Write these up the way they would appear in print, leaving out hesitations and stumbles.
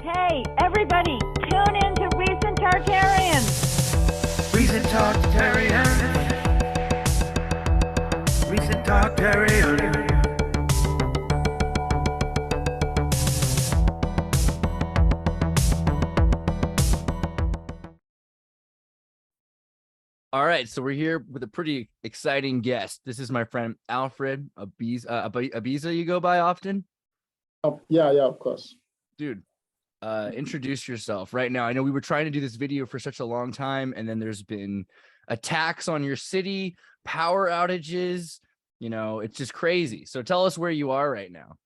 Hey, everybody, tune in to Recent Tartarians. Recent Tartarian. Recent Tartarian. All right, so we're here with a pretty exciting guest. This is my friend Alfred Abiza. Abiza, you go by often? Yeah, of course. Dude, introduce yourself right now. I know we were trying to do this video for such a long time, and then there's been attacks on your city, power outages. You know, it's just crazy. So tell us where you are right now.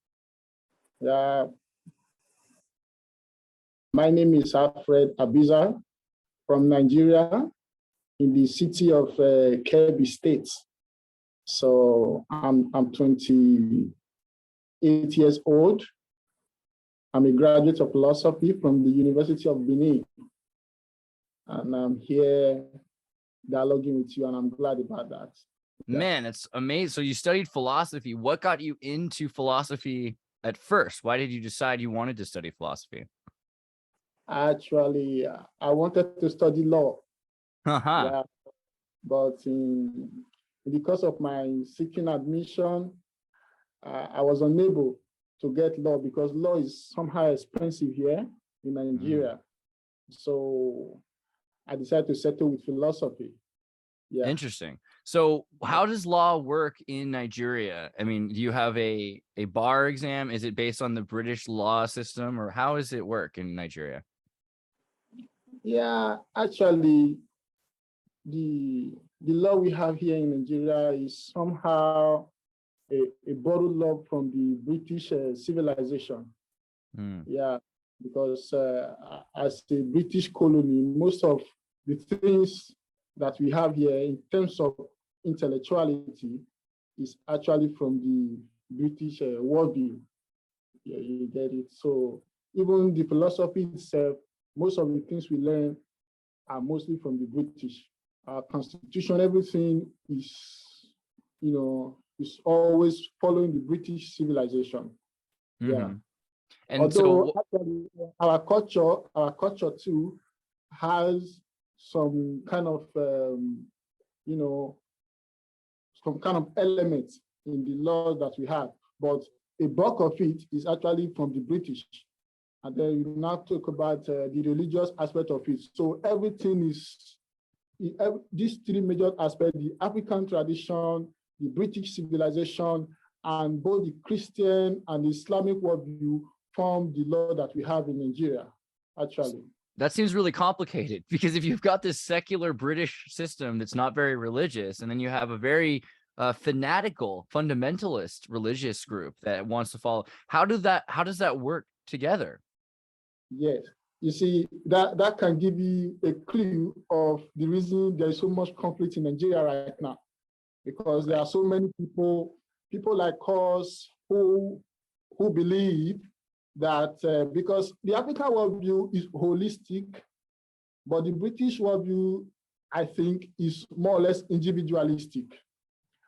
Yeah. My name is Alfred Abiza from Nigeria in the city of Kebbi State. So I'm 28 years old. I'm a graduate of philosophy from the University of Benin. And I'm here dialoguing with you, and I'm glad about that. Man, it's amazing. So you studied philosophy. What got you into philosophy at first? Why did you decide you wanted to study philosophy? Actually, I wanted to study law. Uh-huh. Yeah, but because of my seeking admission, I was unable to get law because law is somehow expensive here in Nigeria. So I decided to settle with philosophy. Yeah. Interesting. So how does law work in Nigeria? I mean, do you have a bar exam? Is it based on the British law system, or how does it work in Nigeria? Yeah, actually, the law we have here in Nigeria is somehow a borrowed law from the British civilization. Yeah, because as a British colony, most of the things that we have here in terms of intellectuality is actually from the British worldview. Yeah, you get it. So even the philosophy itself, most of the things we learn are mostly from the British. Our constitution, everything is, is always following the British civilization. Yeah. And although so actually our culture too has some kind of some kind of elements in the laws that we have, but a bulk of it is actually from the British. And then we now talk about the religious aspect of it. So everything is, these three major aspects: the African tradition, the British civilization, and both the Christian and the Islamic worldview form the law that we have in Nigeria, actually. that seems really complicated, because if you've got this secular British system that's not very religious, and then you have a very fanatical, fundamentalist religious group that wants to follow, how does that work together? Yes, you see, that can give you a clue of the reason there is so much conflict in Nigeria right now, because there are so many people like us who believe that because the African worldview is holistic, but the British worldview, I think, is more or less individualistic.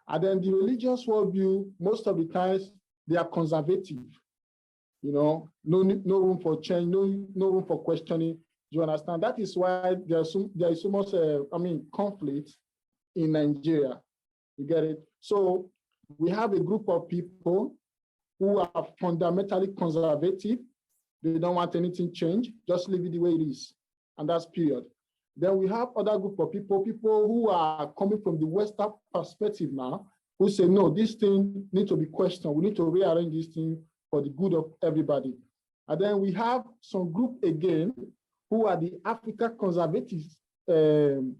And then the religious worldview, most of the times, they are conservative. No room for change, no room for questioning. Do you understand? That is why there is so much, conflict in Nigeria. You get it? So we have a group of people who are fundamentally conservative. They don't want anything changed, just leave it the way it is. And that's period. Then we have other group of people who are coming from the Western perspective now, who say, no, this thing needs to be questioned. We need to rearrange this thing for the good of everybody. And then we have some group again, who are the African conservatives, who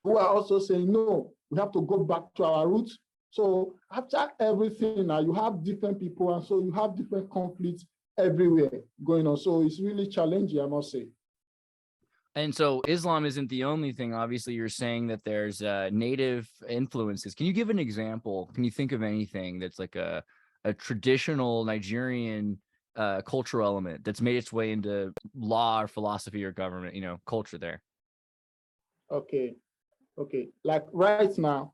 are also saying, no, we have to go back to our roots. So after everything now, you have different people, and so you have different conflicts everywhere going on. So it's really challenging, I must say. And so Islam isn't the only thing. Obviously, you're saying that there's native influences. Can you give an example? Can you think of anything that's like a traditional Nigerian cultural element that's made its way into law or philosophy or government, culture there? Okay. Like right now,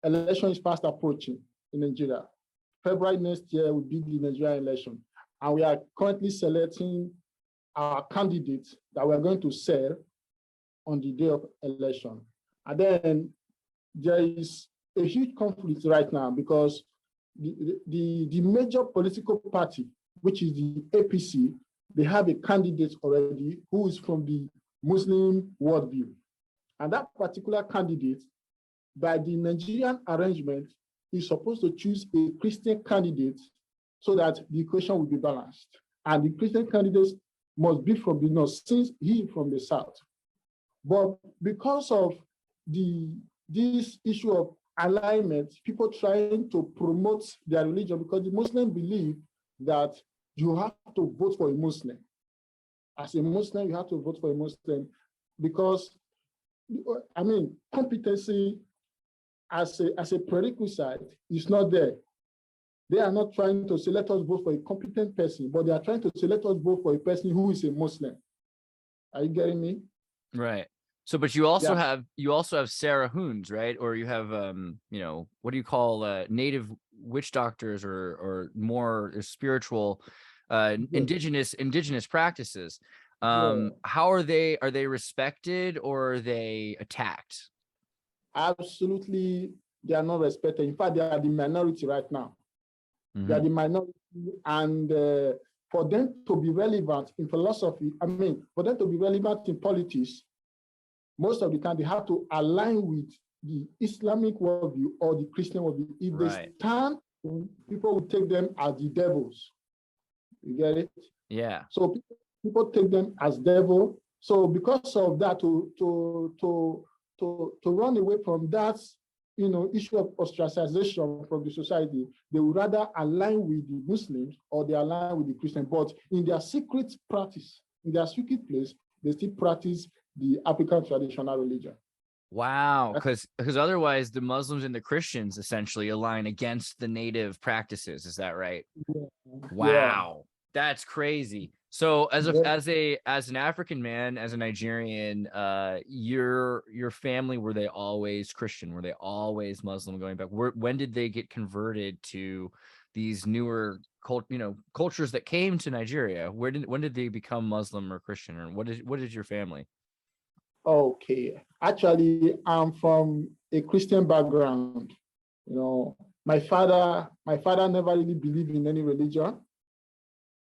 election is fast approaching in Nigeria. February next year will be the Nigerian election. And we are currently selecting our candidates that we're going to sell on the day of election. And then there is a huge conflict right now because the major political party, which is the APC, they have a candidate already who is from the Muslim worldview. And that particular candidate, by the Nigerian arrangement, is supposed to choose a Christian candidate so that the equation will be balanced. And the Christian candidates must be from the north, since he is from the south. But because of this issue of alignment, people trying to promote their religion, because the Muslims believe that you have to vote for a Muslim. As a Muslim, you have to vote for a Muslim because, I mean, competency as a prerequisite is not there. They are not trying to say, let us vote for a competent person, but they are trying to say, let us vote for a person who is a Muslim. Are you getting me? Right. So, but you also have Sarah Hoons, right? Or you have, what do you call native witch doctors or more spiritual, indigenous practices? How are they respected or are they attacked? Absolutely, they are not respected. In fact, they are the minority right now. Mm-hmm. They are the minority, and for them to be relevant in philosophy, for them to be relevant in politics, most of the time they have to align with the Islamic worldview or the Christian worldview. If they stand, people will take them as the devils. You get it? Yeah. So people take them as devil. So because of that, to run away from that, issue of ostracization from the society, they would rather align with the Muslims or they align with the Christian. But in their secret practice, in their secret place, they still practice the African traditional religion. Wow, because otherwise the Muslims and the Christians essentially align against the native practices. Is that right? Yeah. Wow, that's crazy. So as an African man, as a Nigerian, your family, were they always Christian? Were they always Muslim going back? When did they get converted to these newer cultures that came to Nigeria? When did they become Muslim or Christian? Or what is your family? Okay, actually, I'm from a Christian background. My father never really believed in any religion.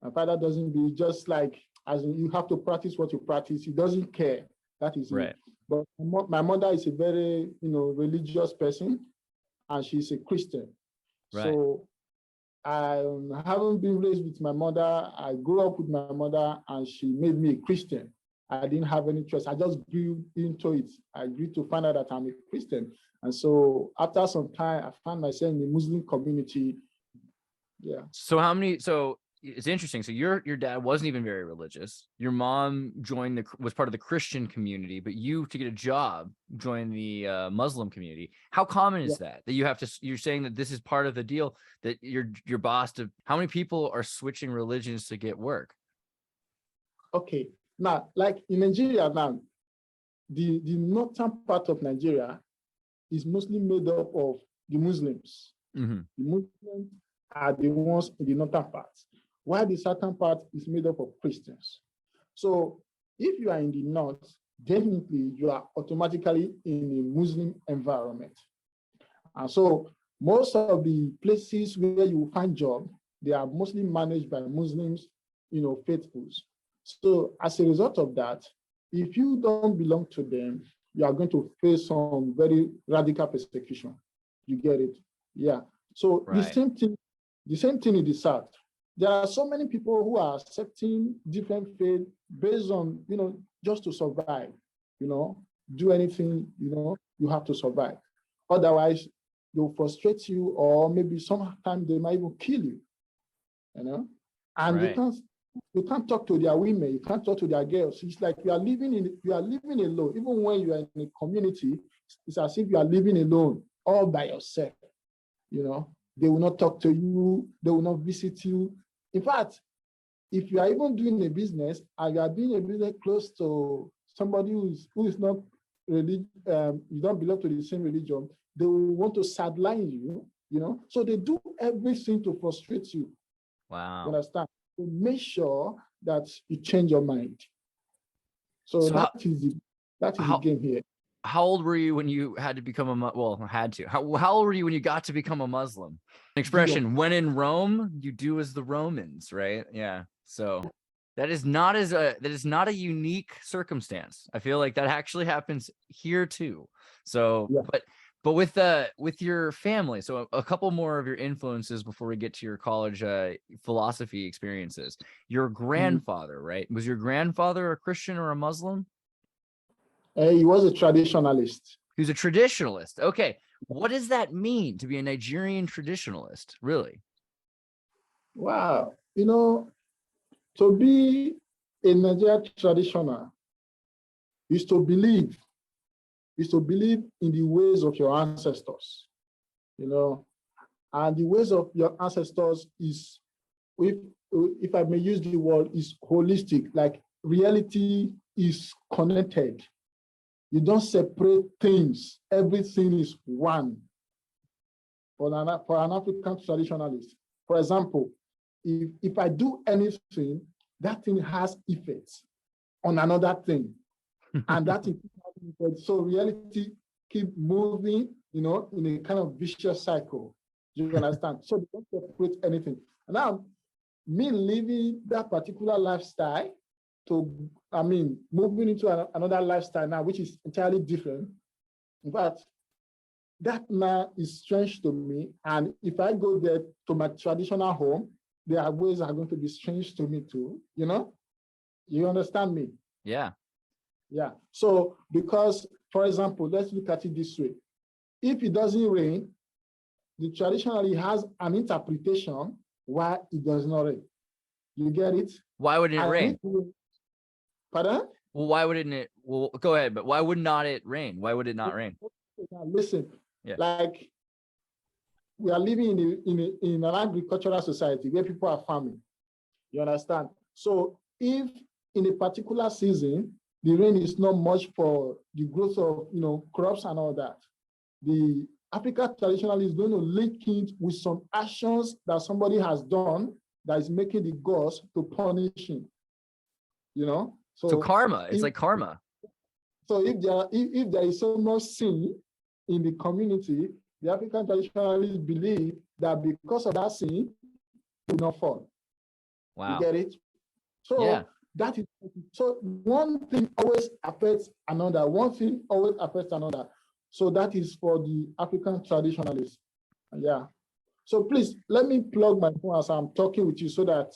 My father doesn't believe, just like as in you have to practice what you practice. He doesn't care. That is right. It. But my mother is a very religious person, and she's a Christian. Right. So I haven't been raised with my mother. I grew up with my mother, and she made me a Christian. I didn't have any choice. I just grew into it. I grew to find out that I'm a Christian. And so after some time, I found myself in the Muslim community. Yeah. So it's interesting. So your dad wasn't even very religious. Your mom was part of the Christian community, but you, to get a job, joined the Muslim community. How common is that you have to, you're saying that this is part of the deal, that your boss, how many people are switching religions to get work? Okay. Now, like in Nigeria now, the northern part of Nigeria is mostly made up of the Muslims. Mm-hmm. The Muslims are the ones in the northern part, while the southern part is made up of Christians. So if you are in the north, definitely you are automatically in a Muslim environment. And so most of the places where you find jobs, they are mostly managed by Muslims, faithfuls. So as a result of that, if you don't belong to them, you are going to face some very radical persecution. You get it? Yeah. So the same thing in the South. There are so many people who are accepting different faith based on, just to survive, do anything, you have to survive. Otherwise, they'll frustrate you, or maybe sometimes they might even kill you, and you can't talk to their women, you can't talk to their girls. It's like you are living alone. Even when you are in a community, it's as if you are living alone, all by yourself. They will not talk to you, they will not visit you. In fact, if you are even doing a business and you are doing a business close to somebody who is not really, you don't belong to the same religion, they will want to sideline you, So they do everything to frustrate you. Wow. You understand? To make sure that you change your mind. So that is the game here. How old were you when you had to become how old were you when you got to become a Muslim? An expression, when in Rome, you do as the Romans, right? Yeah. So that is not a unique circumstance. I feel like that actually happens here too. So, yeah. But with your family, so a couple more of your influences before we get to your college philosophy experiences. Your grandfather, right? Was your grandfather a Christian or a Muslim? He was a traditionalist. He was a traditionalist. Okay. What does that mean to be a Nigerian traditionalist, really? Wow. To be a Nigerian traditional is to believe in the ways of your ancestors, and the ways of your ancestors is, if I may use the word, is holistic, like reality is connected. You don't separate things. Everything is one. For an African traditionalist, for example, if I do anything, that thing has effects on another thing. And that is, so reality keep moving, in a kind of vicious cycle. Do you understand? So they don't separate anything. And now, me living that particular lifestyle, moving into another lifestyle now, which is entirely different. But that now is strange to me. And if I go there to my traditional home, there are ways that are going to be strange to me too. You understand me? Yeah. Yeah. So because, for example, let's look at it this way. If it doesn't rain, the traditionally has an interpretation why it does not rain. You get it? Why wouldn't it rain? Pardon? Well, why wouldn't it? Well, go ahead, but why would not it rain? Why would it not rain? Listen, like we are living in an agricultural society where people are farming. You understand? So if in a particular season, the rain is not much for the growth of crops and all that, the African traditionally is going to link it with some actions that somebody has done that is making the gods to punish him. So karma, it's like karma. So if there is so much sin in the community, the African traditionalists believe that because of that sin, it will not fall. Wow. You get it? So yeah. That is, so one thing always affects another. One thing always affects another. So that is for the African traditionalists. Yeah. So please let me plug my phone as I'm talking with you so that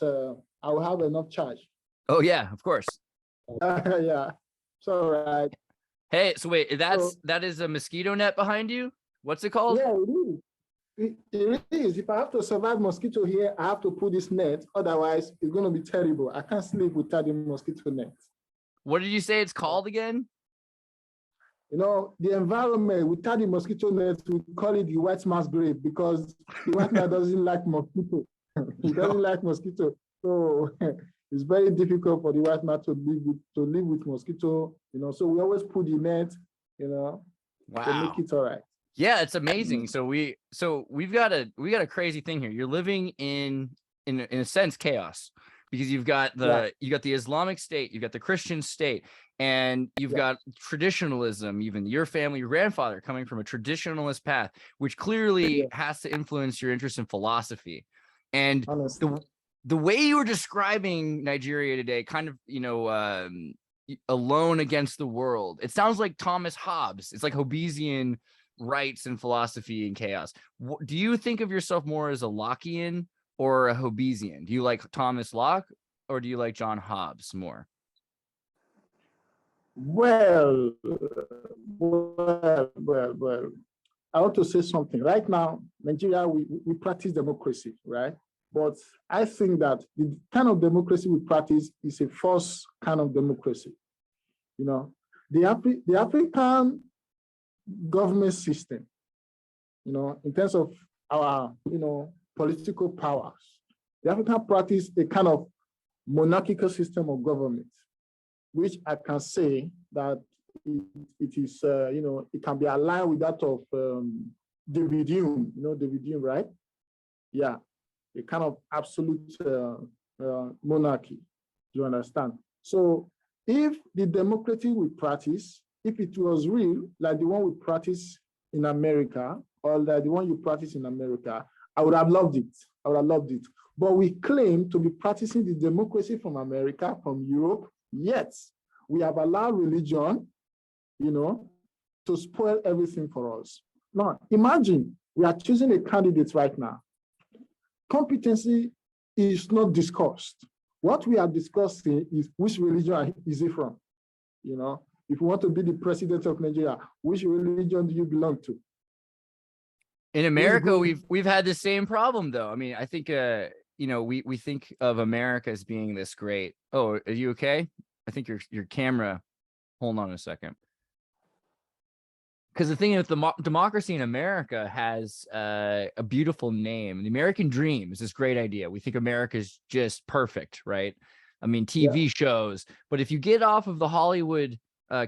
I will have enough charge. Oh yeah, of course. Yeah. It's all right. Hey, so wait, that is a mosquito net behind you? What's it called? Yeah, it is. It is. If I have to survive mosquito here, I have to put this net. Otherwise, it's going to be terrible. I can't sleep without the mosquito net. What did you say it's called again? The environment without the mosquito net, we call it the white man's grave because the white man doesn't like mosquito. He doesn't like mosquito. So it's very difficult for the white man to live with mosquito. So we always put the net, wow, to make it all right. Yeah, it's amazing. So we've got a crazy thing here. You're living in a sense chaos because you've got the Islamic State, you've got the Christian state, and you've got traditionalism. Even your family, your grandfather coming from a traditionalist path, which clearly has to influence your interest in philosophy. And the way you were describing Nigeria today, kind of alone against the world. It sounds like Thomas Hobbes. It's like Hobbesian rights and philosophy and chaos. Do you think of yourself more as a Lockean or a Hobbesian? Do you like Thomas Locke or do you like John Hobbes more? Well, I want to say something. Right now, Nigeria, we practice democracy, right? But I think that the kind of democracy we practice is a false kind of democracy. The African government system, in terms of our, political powers, the African practice a kind of monarchical system of government, which I can say that it is, it can be aligned with that of David Hume, David Hume, right? Yeah, a kind of absolute monarchy. Do you understand? So if the democracy we practice, if it was real, like the one we practice in America, or like the one you practice in America, I would have loved it. I would have loved it. But we claim to be practicing the democracy from America, from Europe, yet we have allowed religion, to spoil everything for us. Now, imagine we are choosing a candidate right now. Competency is not discussed. What we are discussing is which religion is he from? If you want to be the president of Nigeria, which religion do you belong to? In America, we've had the same problem, though. I mean, I think we think of America as being this great. Oh, are you okay? I think your camera. Hold on a second. Because the thing is, the democracy in America has a beautiful name. The American dream is this great idea. We think America is just perfect, right? I mean, TV shows. But if you get off of the Hollywood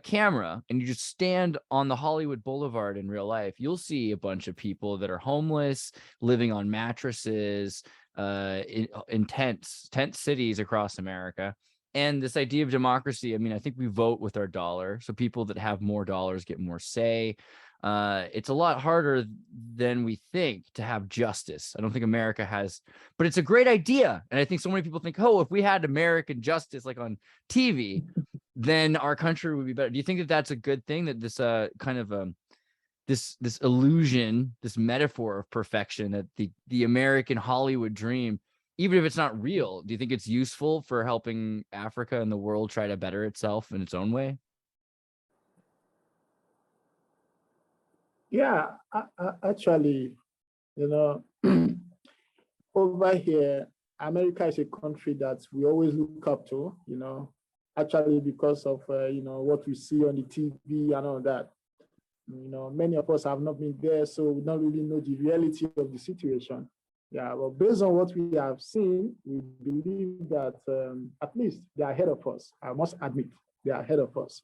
camera and you just stand on the Hollywood Boulevard in real life, you'll see a bunch of people that are homeless, living on mattresses, in tent cities across America. And this idea of democracy, I mean, I think we vote with our dollar. So people that have more dollars get more say. It's a lot harder than we think to have justice. I don't think America has, but it's a great idea. And I think so many people think, oh, if we had American justice like on TV, then our country would be better. Do you think that that's a good thing, that this kind of this illusion, this metaphor of perfection, that the American Hollywood dream, even if it's not real, do you think it's useful for helping Africa and the world try to better itself in its own way? Yeah, actually, over here, America is a country that we always look up to, actually because of, what we see on the TV and all that. Many of us have not been there, so we don't really know the reality of the situation. Yeah, well, based on what we have seen, we believe that at least they are ahead of us. I must admit, they are ahead of us.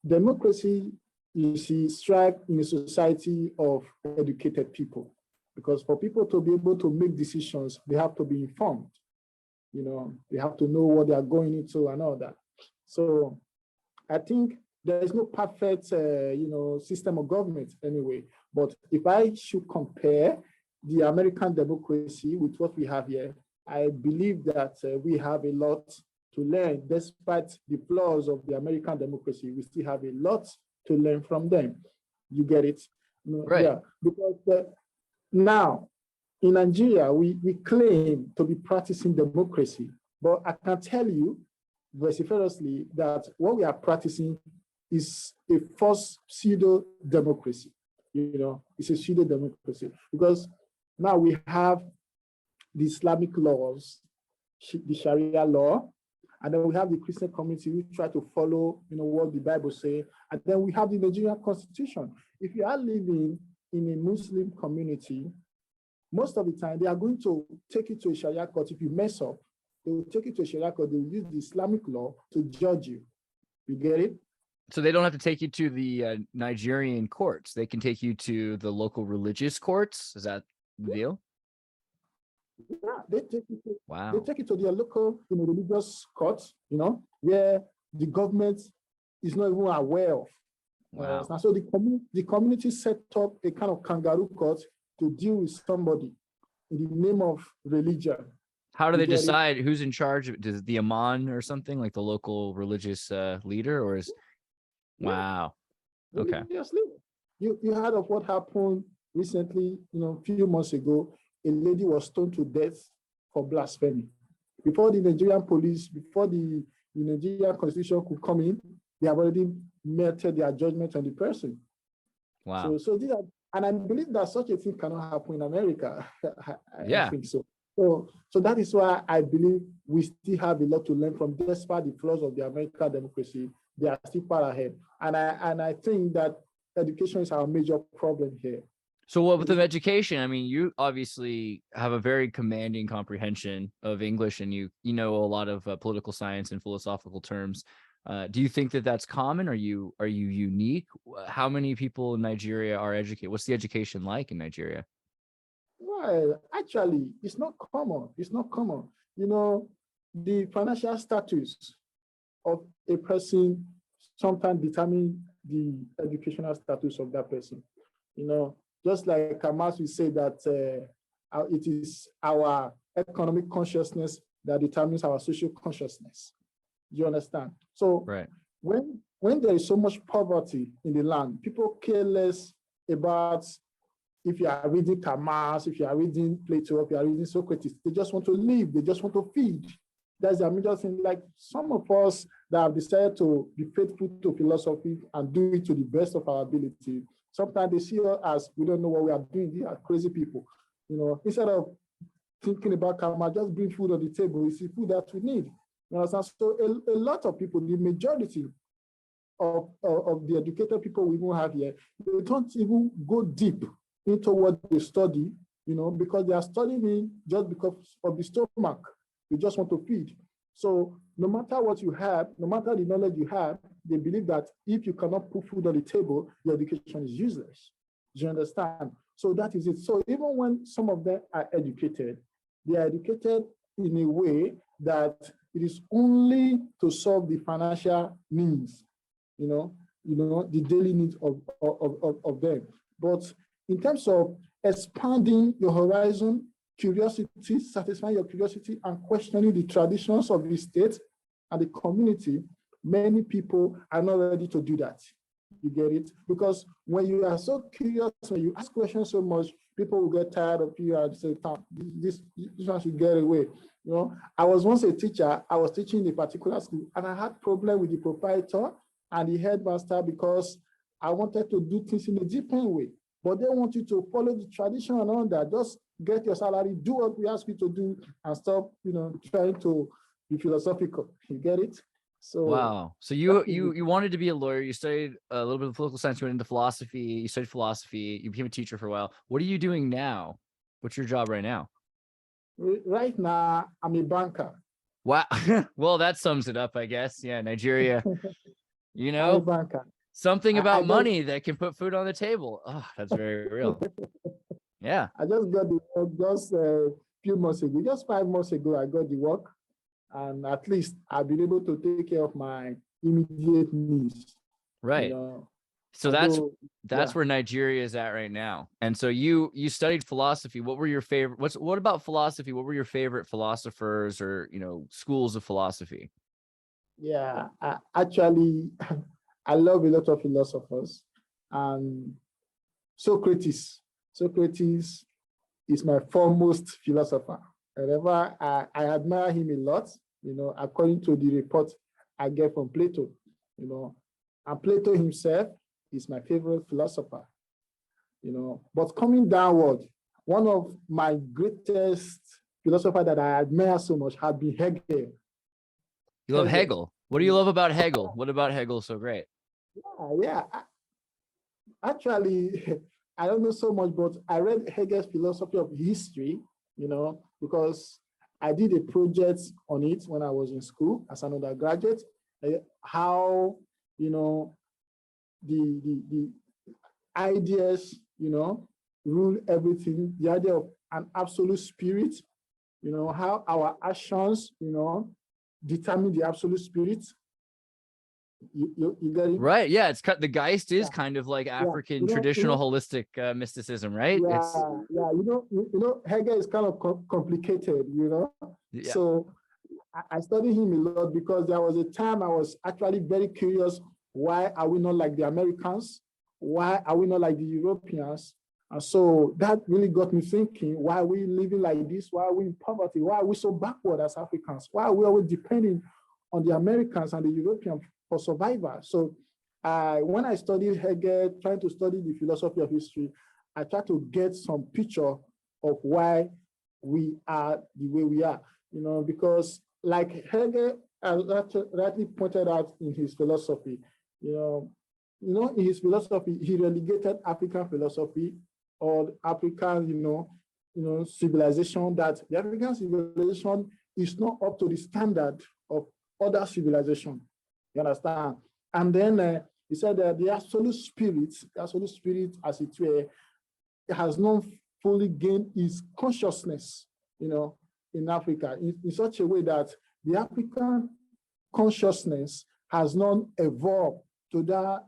Democracy, you see, strive in a society of educated people, because for people to be able to make decisions, they have to be informed. They have to know what they are going into and all that. So I think there is no perfect, system of government anyway. But if I should compare the American democracy with what we have here, I believe that we have a lot to learn. Despite the flaws of the American democracy, we still have a lot to learn from them. You get it? Right. Yeah, because now in Nigeria, we claim to be practicing democracy, but I can tell you vociferously that what we are practicing is a false pseudo-democracy. It's a pseudo-democracy because now we have the Islamic laws, the Sharia law, and then we have the Christian community who try to follow, what the Bible says, and then we have the Nigerian constitution. If you are living in a Muslim community, most of the time they are going to take you to a Sharia court. If you mess up, they will take you to a Sharia court. They will use the Islamic law to judge you. You get it? So they don't have to take you to the Nigerian courts. They can take you to the local religious courts. Is that the deal? Yeah, they take you to, wow. They take you to their local religious courts, where the government is not even aware of. Wow. So the community set up a kind of kangaroo court to deal with somebody in the name of religion. How do they decide who's in charge of it? Does the imam or something, like the local religious leader, or is wow. Okay. You heard of what happened recently, a few months ago. A lady was stoned to death for blasphemy. Before the Nigerian police, before the Nigerian constitution could come in, they have already meted their judgment on the person. Wow. So these are, and I believe that such a thing cannot happen in America. I think so. So that is why I believe we still have a lot to learn from, despite the flaws of the American democracy. They are still far ahead. And I think that education is our major problem here. So what with education? I mean, you obviously have a very commanding comprehension of English, and you know a lot of political science and philosophical terms. Do you think that that's common? Are you unique? How many people in Nigeria are educated? What's the education like in Nigeria? Well, actually, it's not common. It's not common. the financial status of a person sometimes determine the educational status of that person. Just like Kamas will say that it is our economic consciousness that determines our social consciousness. Do you understand? So right. When there is so much poverty in the land, people care less about if you are reading Kamas, if you are reading Plato, if you are reading Socrates. They just want to live. They just want to feed. That's the major thing. Like some of us that have decided to be faithful to philosophy and do it to the best of our ability, sometimes they see us as we don't know what we are doing. These are crazy people. Instead of thinking about karma, just bring food on the table. It's the food that we need. You understand? So a lot of people, the majority of the educated people we even have here, they don't even go deep into what they study, because they are studying it just because of the stomach. They just want to feed. So no matter what you have, no matter the knowledge you have, they believe that if you cannot put food on the table, your education is useless. Do you understand? So that is it. So even when some of them are educated, they are educated in a way that it is only to solve the financial needs, the daily needs of them. But in terms of expanding your horizon, curiosity, satisfying your curiosity, and questioning the traditions of the state and the community, many people are not ready to do that. You get it? Because when you are so curious, when you ask questions so much, people will get tired of you and say, this one should get away. I was once a teacher. I was teaching in a particular school, and I had problem with the proprietor and the headmaster because I wanted to do things in a different way. But they want you to follow the tradition and all that. Just get your salary, do what we ask you to do, and stop, trying to be philosophical. You get it? So wow. So you wanted to be a lawyer. You studied a little bit of political science, you went into philosophy. You studied philosophy. You became a teacher for a while. What are you doing now? What's your job right now? Right now, I'm a banker. Wow. Well, that sums it up, I guess. Yeah, Nigeria. I'm a banker. Something about money that can put food on the table. Oh, that's very real. Yeah. I just got the work just a few months ago, just 5 months ago, I got the work. And at least I've been able to take care of my immediate needs. Right. So that's where Nigeria is at right now. And so you studied philosophy. What were your favorite? What about philosophy? What were your favorite philosophers or schools of philosophy? Yeah, actually, I love a lot of philosophers. And Socrates is my foremost philosopher. Whenever I admire him a lot, according to the report I get from Plato, and Plato himself is my favorite philosopher, but coming downward, one of my greatest philosophers that I admire so much has been Hegel. You love Hegel. What do you love about Hegel? What about Hegel so great? Yeah. Actually, I don't know so much, but I read Hegel's philosophy of history, because I did a project on it when I was in school as an undergraduate, how, the ideas, rule everything, the idea of an absolute spirit, how our actions, determine the absolute spirit. You get it? Right. Yeah. The Geist is kind of like African traditional holistic mysticism, right? Hegel is kind of complicated, Yeah. So I studied him a lot because there was a time I was actually very curious. Why are we not like the Americans? Why are we not like the Europeans? And so that really got me thinking, why are we living like this? Why are we in poverty? Why are we so backward as Africans? Why are we always depending on the Americans and the Europeans for survival? So when I studied Hegel, trying to study the philosophy of history, I tried to get some picture of why we are the way we are, because like Hegel rightly pointed out in his philosophy, in his philosophy, he relegated African philosophy or African, civilization, that the African civilization is not up to the standard of other civilization. You understand? And then he said that the absolute spirit, as it were, has not fully gained its consciousness, in Africa, in such a way that the African consciousness has not evolved to that,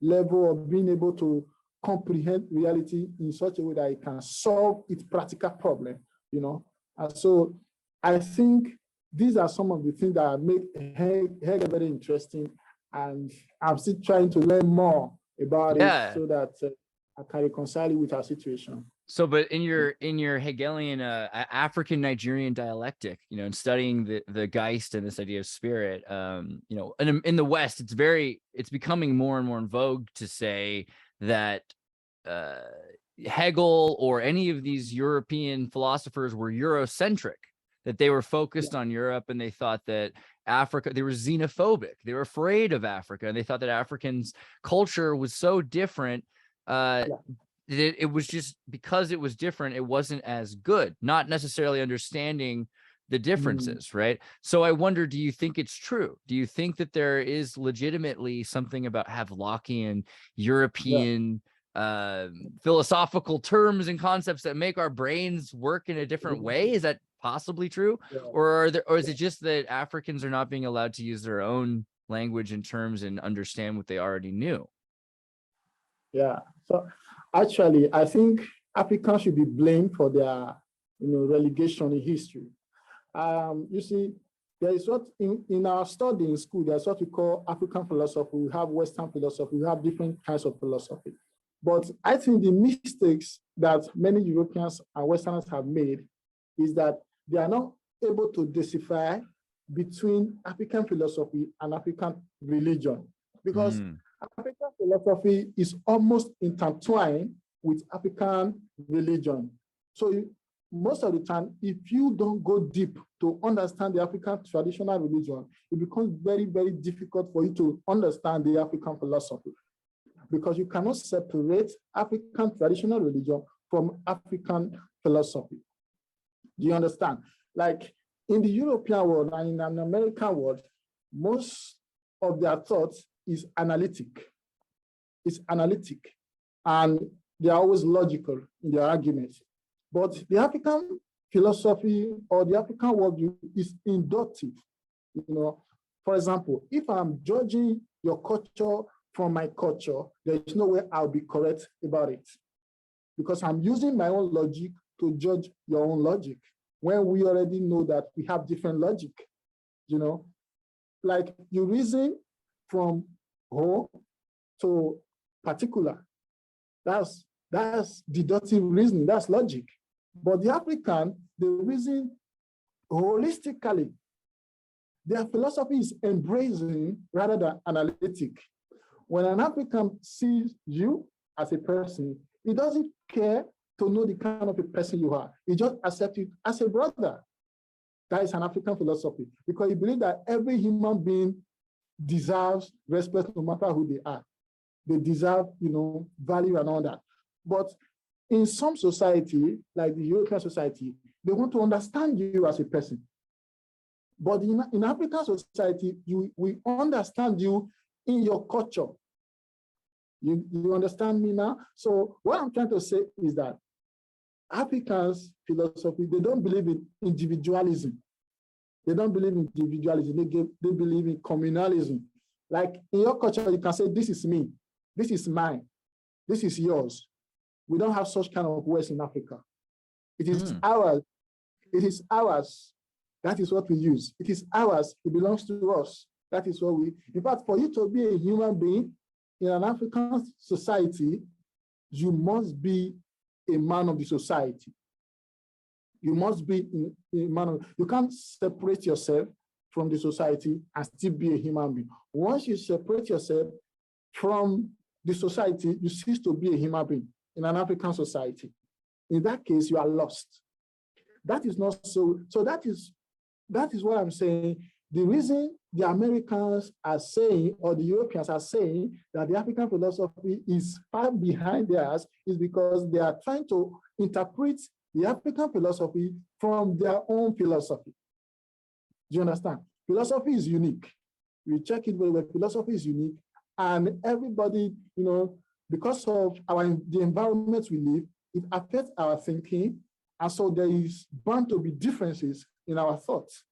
level of being able to comprehend reality in such a way that it can solve its practical problem, And so I think these are some of the things that make Hegel very interesting, and I'm still trying to learn more about it so that I can reconcile it with our situation. So, but in your Hegelian African Nigerian dialectic, and studying the Geist and this idea of spirit, in the West, it's becoming more and more in vogue to say that Hegel or any of these European philosophers were Eurocentric, that they were focused on Europe, and they thought that Africa, they were xenophobic, they were afraid of Africa, and they thought that Africans' culture was so different. It was just because it was different, it wasn't as good, not necessarily understanding the differences, right? So I wonder, do you think it's true? Do you think that there is legitimately something about Havelockian European philosophical terms and concepts that make our brains work in a different way? Is that possibly true? Or is it just that Africans are not being allowed to use their own language and terms and understand what they already knew? Yeah. So actually, I think Africans should be blamed for their, relegation in history. You see, there is what in our study in school, there's what we call African philosophy. We have Western philosophy. We have different kinds of philosophy. But I think the mistakes that many Europeans and Westerners have made is that they are not able to decipher between African philosophy and African religion, because African philosophy is almost intertwined with African religion. So most of the time, if you don't go deep to understand the African traditional religion, it becomes very, very difficult for you to understand the African philosophy, because you cannot separate African traditional religion from African philosophy. Do you understand? Like in the European world and in the American world, most of their thoughts is analytic. It's analytic, and they are always logical in their arguments. But the African philosophy or the African worldview is inductive. For example, if I'm judging your culture from my culture, there is no way I'll be correct about it, because I'm using my own logic to judge your own logic, when we already know that we have different logic. Like you reason from whole to particular. That's deductive reasoning, that's logic. But the African, they reason holistically. Their philosophy is embracing rather than analytic. When an African sees you as a person, he doesn't care to know the kind of a person you are. He just accepts you as a brother. That is an African philosophy, because he believes that every human being deserves respect no matter who they are. They deserve, value and all that. But in some society, like the European society, they want to understand you as a person. But in African society, we understand you in your culture. You understand me now? So what I'm trying to say is that Africans' philosophy, they don't believe in individualism. They don't believe in individualism. They believe in communalism. Like in your culture, you can say, this is me, this is mine, this is yours. We don't have such kind of words in Africa. It is ours. It is ours. That is what we use. It is ours. It belongs to us. That is what we, in fact, for you to be a human being in an African society, you must be a man of the society. You must be a man of, you can't separate yourself from the society and still be a human being. Once you separate yourself from the society, you cease to be a human being in an African society. In that case, you are lost. That is not so. So that is what I'm saying. The reason the Americans are saying, or the Europeans are saying, that the African philosophy is far behind theirs is because they are trying to interpret the African philosophy from their own philosophy. Do you understand? Philosophy is unique. We check it very well. Philosophy is unique, and everybody, because of the environment we live, it affects our thinking, and so there is bound to be differences in our thoughts.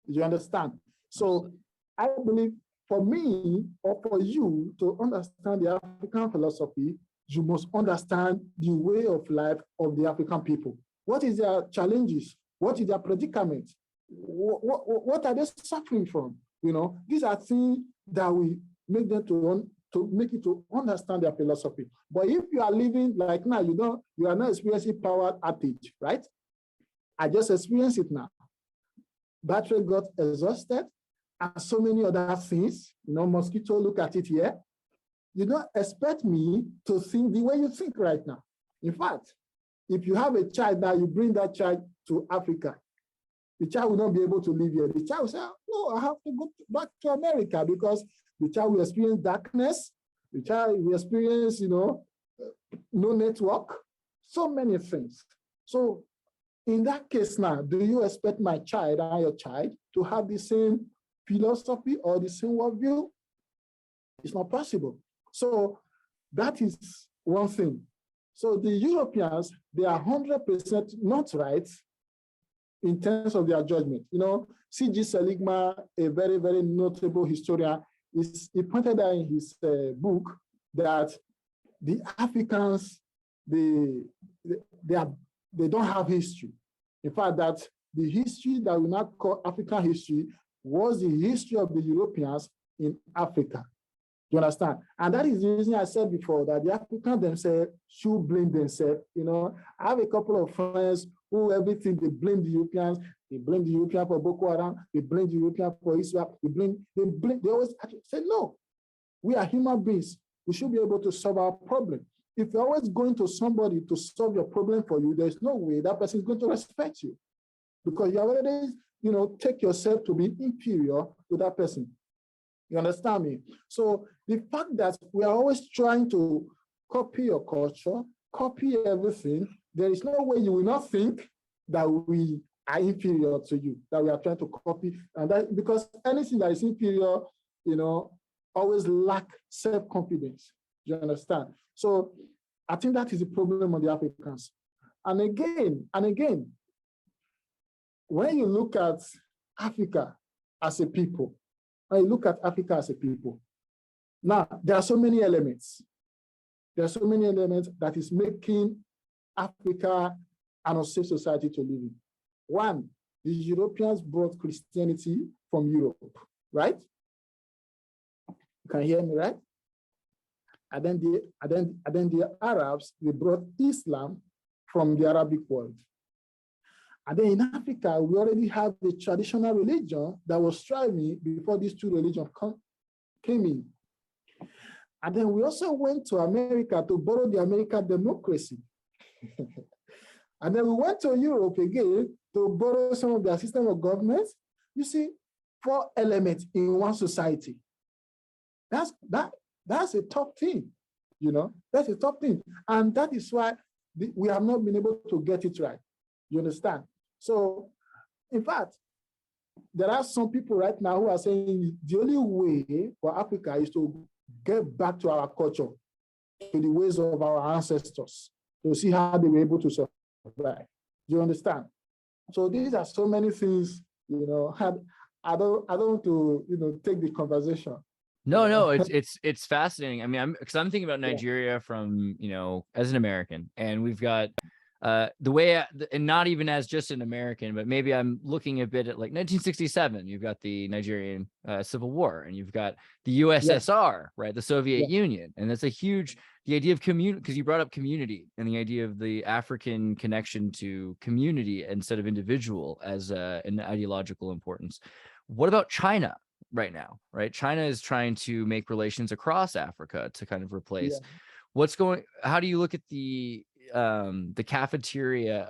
You understand? So I believe for me or for you to understand the African philosophy, you must understand the way of life of the African people. What is their challenges? What is their predicament? What are they suffering from? You know, these are things that we make them to make it to understand their philosophy. But if you are living like now, you are not experiencing power outage, right? I just experienced it now. Battery got exhausted and so many other things. You know, mosquito, look at it here. You don't expect me to think the way you think right now. In fact, if you have a child now, you bring that child to Africa, the child will not be able to live here. The child will say, no, I have to go back to America, because the child will experience darkness. The child will experience, no network, so many things. So in that case now, do you expect my child and your child to have the same philosophy or the same worldview? It's not possible. So that is one thing. So the Europeans, they are 100% not right in terms of their judgment. You know, C.G. Seligman, a very, very notable historian, he pointed out in his book that the Africans, they don't have history. In fact, that the history that we now call African history was the history of the Europeans in Africa. You understand? And that is the reason I said before that the Africans themselves should blame themselves. You know, I have a couple of friends who everything they blame the Europeans. They blame the Europeans for Boko Haram. They blame the Europeans for Israel. They always say, no, we are human beings. We should be able to solve our problem. If you're always going to somebody to solve your problem for you, there's no way that person is going to respect you, because you already, take yourself to be inferior to that person. You understand me? So the fact that we are always trying to copy your culture, copy everything, there is no way you will not think that we are inferior to you, that we are trying to copy. And that because anything that is inferior, always lack self-confidence. You understand? So I think that is the problem of the Africans. And again, when you look at Africa as a people, now there are so many elements. There are so many elements that is making Africa an unsafe society to live in. One, the Europeans brought Christianity from Europe, right? You can hear me, right? And then the Arabs, they brought Islam from the Arabic world. And then in Africa, we already have the traditional religion that was thriving before these two religions came in. And then we also went to America to borrow the American democracy. And then we went to Europe again to borrow some of their system of government. You see, 4 elements in one society. That's a top thing, that's a top thing. And that is why we have not been able to get it right. You understand? So, in fact, there are some people right now who are saying the only way for Africa is to get back to our culture, to the ways of our ancestors, to see how they were able to survive. Do you understand? So these are so many things, I don't want to, take the conversation. No, it's fascinating. I mean, I'm thinking about Nigeria from, as an American, and we've got the way, and not even as just an American, but maybe I'm looking a bit at like 1967. You've got the Nigerian Civil War, and you've got the USSR, right? The Soviet Union, and that's a huge, the idea of community, because you brought up community and the idea of the African connection to community instead of individual as an ideological importance. What about China? Right now, right? China is trying to make relations across Africa to kind of replace how do you look at the cafeteria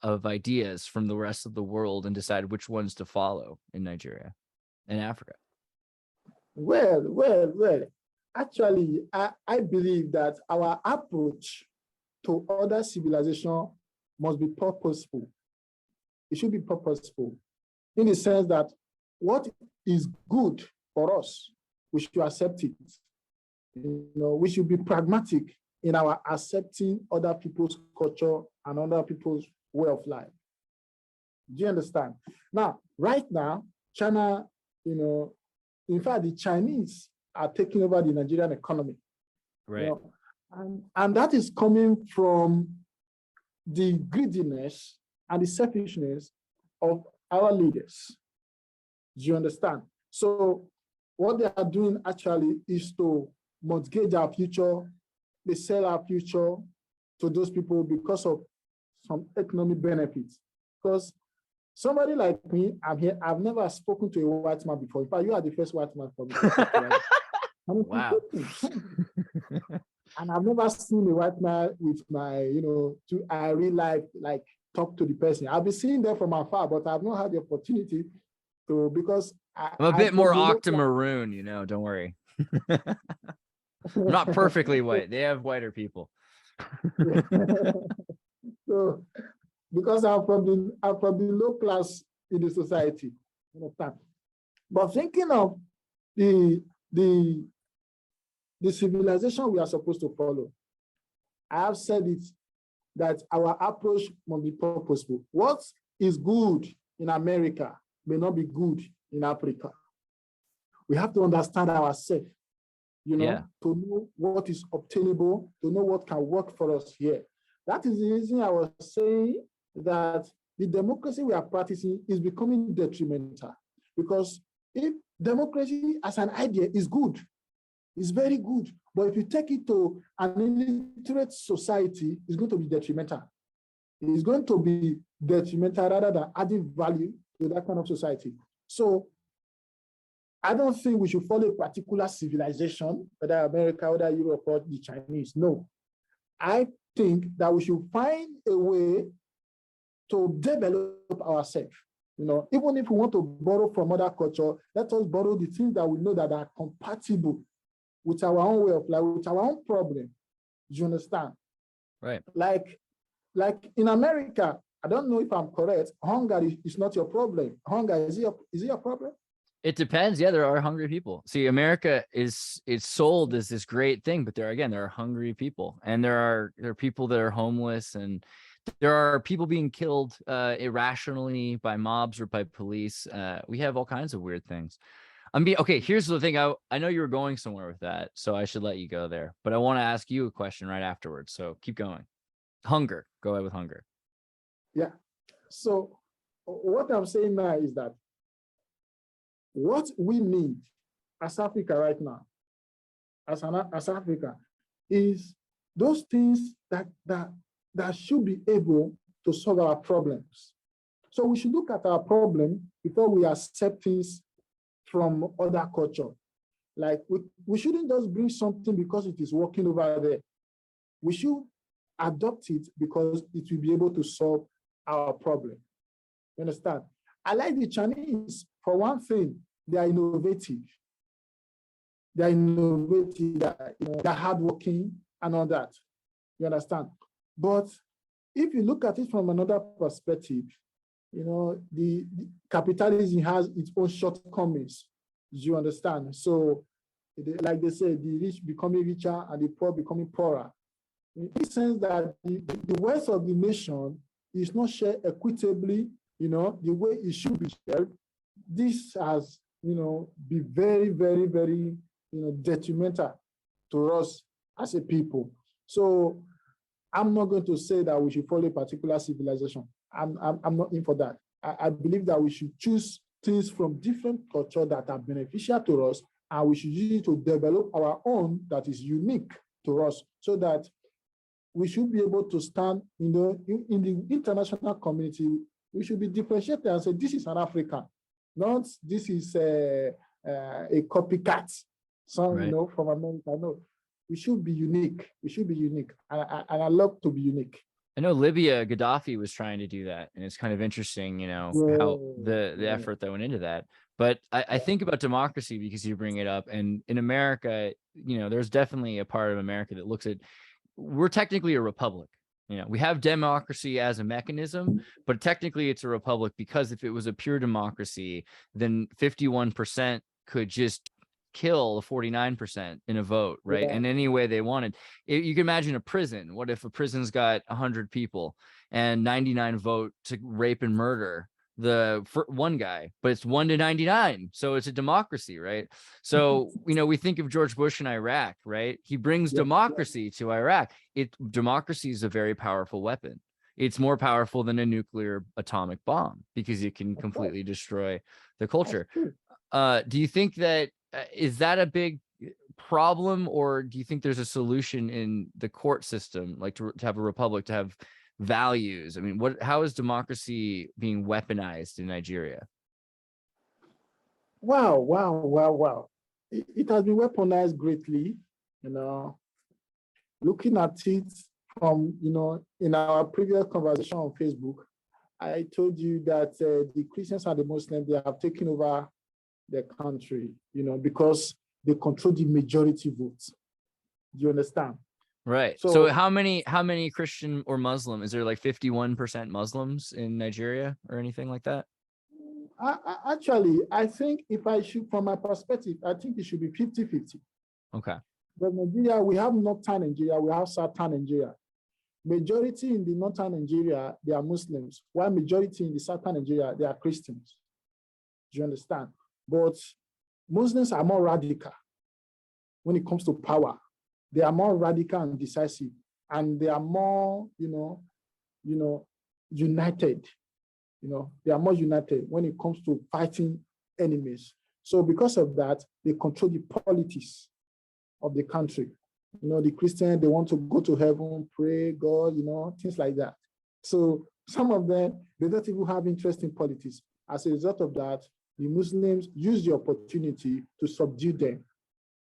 of ideas from the rest of the world and decide which ones to follow in Nigeria and Africa? Well, actually, I believe that our approach to other civilization must be purposeful. It should be purposeful in the sense that what is good for us, we should accept it. We should be pragmatic in our accepting other people's culture and other people's way of life. Do you understand? Now, right now, China, in fact, the Chinese are taking over the Nigerian economy. Right. And that is coming from the greediness and the selfishness of our leaders. Do you understand? So what they are doing actually is to mortgage our future. They sell our future to those people because of some economic benefits. Because somebody like me, I'm here, I've never spoken to a white man before. In fact, you are the first white man for me. Wow. And I've never seen a white man with my, I really like talk to the person. I've been seeing them from afar, but I've not had the opportunity to, because I'm a bit more octamaroon, don't worry. I'm not perfectly white. They have whiter people. So, because I'm from the low class in the society, understand? But thinking of the civilization we are supposed to follow, I have said it, that our approach must be purposeful. What is good in America may not be good in Africa. We have to understand ourselves, to know what is obtainable, to know what can work for us here. That is the reason I was saying that the democracy we are practicing is becoming detrimental. Because if democracy as an idea is good, it's very good, but if you take it to an illiterate society, it's going to be detrimental. It's going to be detrimental rather than adding value to that kind of society. So I don't think we should follow a particular civilization, whether America, whether Europe, or the Chinese. No. I think that we should find a way to develop ourselves. Even if we want to borrow from other culture, let us borrow the things that we know that are compatible with our own way of life, with our own problem. Do you understand? Right. Like in America, I don't know if I'm correct, hunger is not your problem. Hunger, is it your problem? It depends. Yeah, there are hungry people. See, America it's sold as this great thing, but there are hungry people, and there are people that are homeless, and there are people being killed irrationally by mobs or by police. We have all kinds of weird things. Okay, here's the thing. I know you were going somewhere with that, so I should let you go there. But I want to ask you a question right afterwards. So keep going. Hunger. Go ahead with hunger. Yeah. So what I'm saying now is that what we need as Africa right now, as Africa, is those things that should be able to solve our problems. So we should look at our problem before we accept things from other culture. Like we shouldn't just bring something because it is working over there. We should adopt it because it will be able to solve our problem. You understand? I like the Chinese. For one thing, they are innovative. They're hardworking and all that. You understand? But if you look at it from another perspective, the capitalism has its own shortcomings. Do you understand? So, like they say, the rich becoming richer and the poor becoming poorer. In the sense that the wealth of the nation is not shared equitably, the way it should be shared. This has, be very, very, very, detrimental to us as a people. So I'm not going to say that we should follow a particular civilization. I'm not in for that. I believe that we should choose things from different cultures that are beneficial to us, and we should use it to develop our own that is unique to us, so that we should be able to stand in the international community. We should be differentiated and say, this is an African, not this is a copycat, Right. from America. No, we should be unique. We should be unique. And I love to be unique. I know Libya, Gaddafi was trying to do that, and it's kind of interesting, how the effort that went into that. But I think about democracy because you bring it up, and in America, there's definitely a part of America that looks at, we're technically a republic. We have democracy as a mechanism, but technically it's a republic, because if it was a pure democracy, then 51% could just kill the 49% in a vote, right? Yeah. In any way they wanted. You can imagine a prison. What if a prison's got 100 people and 99 vote to rape and murder? for one guy, but it's 1 to 99. So it's a democracy, right? So, we think of George Bush in Iraq, right? He brings democracy to Iraq. Democracy is a very powerful weapon. It's more powerful than a nuclear atomic bomb because it can completely destroy the culture. Do you think that is that a big problem, or do you think there's a solution in the court system, like to have a republic, to have values? I mean, how is democracy being weaponized in Nigeria? Wow. It has been weaponized greatly, looking at it from, in our previous conversation on Facebook, I told you that the Christians and the Muslims, they have taken over the country, because they control the majority votes. Do you understand? Right. So how many Christian or Muslim? Is there like 51% Muslims in Nigeria or anything like that? Actually, I think if I should, from my perspective, I think it should be 50-50. Okay. But Nigeria, we have northern Nigeria, we have southern Nigeria. Majority in the northern Nigeria, they are Muslims, while majority in the southern Nigeria, they are Christians. Do you understand? But Muslims are more radical when it comes to power. They are more radical and decisive, and they are more, united. They are more united when it comes to fighting enemies. So because of that, they control the politics of the country. The Christians, they want to go to heaven, pray, God, things like that. So some of them, they don't even have interest in politics. As a result of that, the Muslims use the opportunity to subdue them.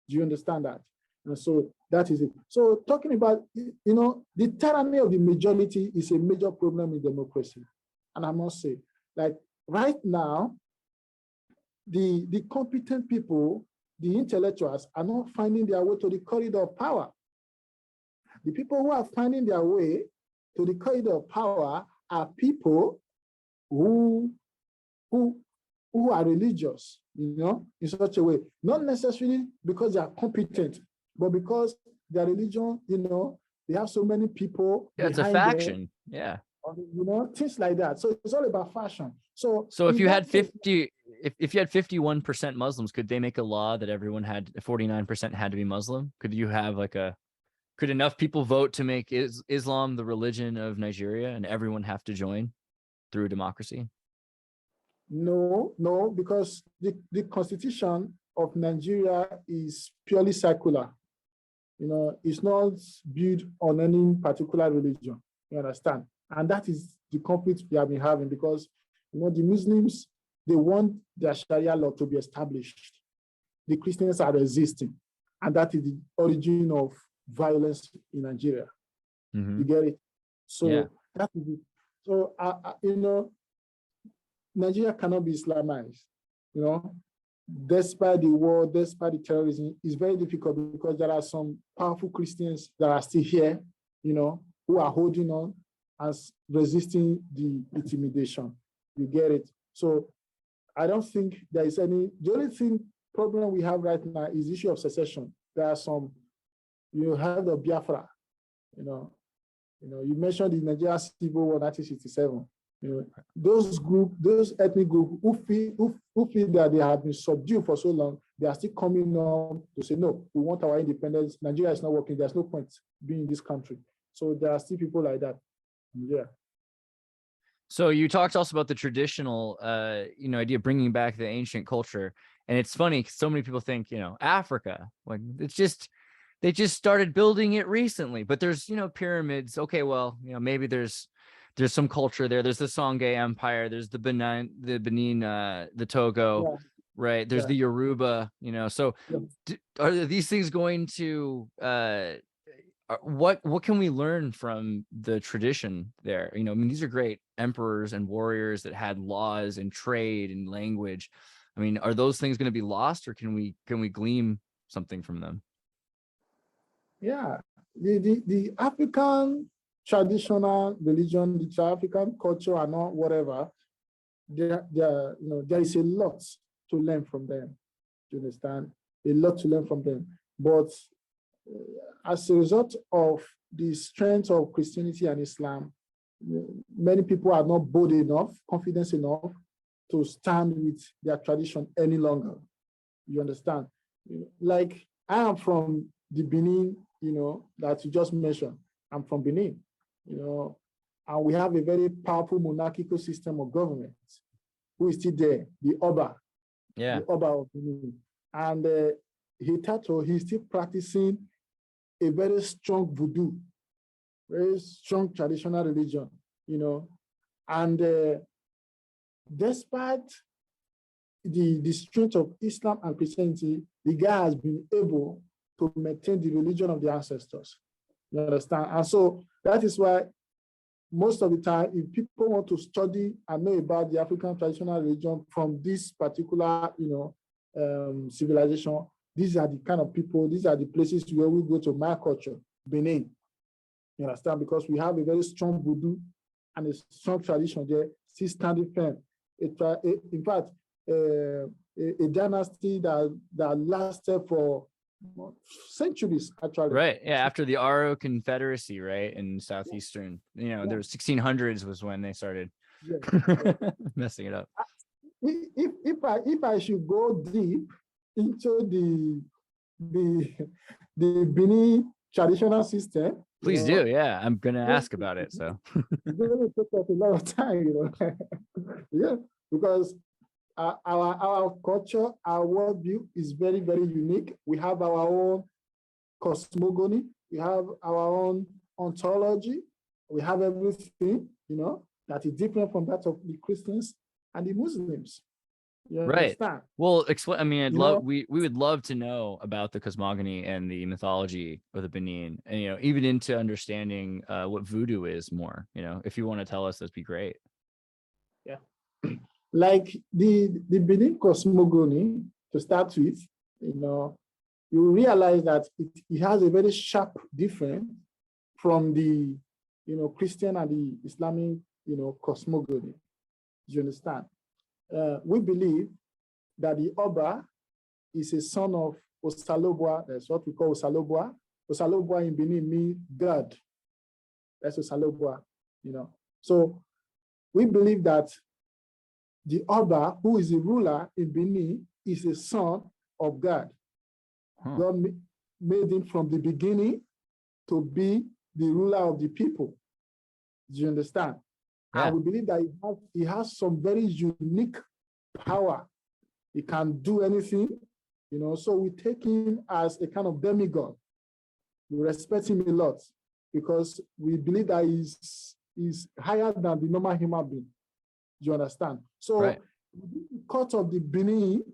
Do you understand that? And so that is it. So talking about, the tyranny of the majority is a major problem in democracy. And I must say, like right now, the competent people, the intellectuals are not finding their way to the corridor of power. The people who are finding their way to the corridor of power are people who are religious, in such a way, not necessarily because they are competent, but because their religion, they have so many people. Yeah, it's a faction. Yeah. Things like that. So it's all about fashion. So if you had 50, if you had 51% Muslims, could they make a law that everyone had 49% had to be Muslim? Could you have could enough people vote to make Islam the religion of Nigeria and everyone have to join through democracy? No, because the constitution of Nigeria is purely secular. It's not built on any particular religion. You understand? And that is the conflict we have been having, because the Muslims, they want their Sharia law to be established. The Christians are resisting, and that is the origin of violence in Nigeria. You get it? So that is it. So Nigeria cannot be Islamized. Despite the war, despite the terrorism, it's very difficult because there are some powerful Christians that are still here, who are holding on and resisting the intimidation. You get it? So I don't think there is any, the only problem we have right now is the issue of secession. There are some, you have the Biafra, you mentioned the Nigerian Civil War 1967. Those ethnic groups who feel that they have been subdued for so long, they are still coming on to say, no, we want our independence. Nigeria is not working. There's no point being in this country. So there are still people like that. Yeah. So you talked also about the traditional, idea of bringing back the ancient culture. And it's funny because so many people think, Africa, like they just started building it recently, but there's, pyramids. Okay, well, maybe there's some culture there. There's the Songhai Empire. There's the Benin, the Togo, right? There's the Yoruba, So are these things going to, what can we learn from the tradition there? These are great emperors and warriors that had laws and trade and language. Are those things going to be lost, or can we glean something from them? Yeah, the African traditional religion, the African culture, and all whatever, there is a lot to learn from them. Do you understand? A lot to learn from them. But as a result of the strength of Christianity and Islam, many people are not bold enough, confident enough to stand with their tradition any longer. You understand? Like I am from the Benin, that you just mentioned. I'm from Benin, and we have a very powerful monarchical system of government who is still there, the Oba, Yeah. the Oba of Benin. And he's still practicing a very strong voodoo, very strong traditional religion, and despite the strength of Islam and Christianity, the guy has been able to maintain the religion of the ancestors. You understand? And so that is why most of the time, if people want to study and know about the African traditional religion from this particular, civilization, these are the kind of people, these are the places where we go to my culture, Benin. You understand? Because we have a very strong voodoo and a strong tradition there, still standing firm. In fact, a dynasty that lasted for centuries, actually. Right. Yeah. After the Aro Confederacy, right, in southeastern, there was 1600s was when they started messing it up. If I should go deep into the Benin traditional system, please do. Yeah, I'm gonna ask about it. So it's going to take us a lot of time, yeah, because our culture, our worldview is very, very unique. We have our own cosmogony, we have our own ontology, we have everything, that is different from that of the Christians and the Muslims. You understand? Right. Well, explain. I mean, we would love to know about the cosmogony and the mythology of the Benin, and even into understanding what voodoo is more. If you want to tell us, that'd be great. Yeah. Like the Benin cosmogony, to start with, you realize that it has a very sharp difference from the, Christian and the Islamic, cosmogony. Do you understand? We believe that the Oba is a son of Osalobwa. That's what we call Osalobwa. Osalobwa in Benin means God. That's Osalobwa, So we believe that the Oba, who is the ruler in Benin, is a son of God. God made him from the beginning to be the ruler of the people. Do you understand? Yeah. And we believe that he has some very unique power. He can do anything, so we take him as a kind of demigod. We respect him a lot because we believe that he's higher than the normal human being. Do you understand? So right. The court of the Benin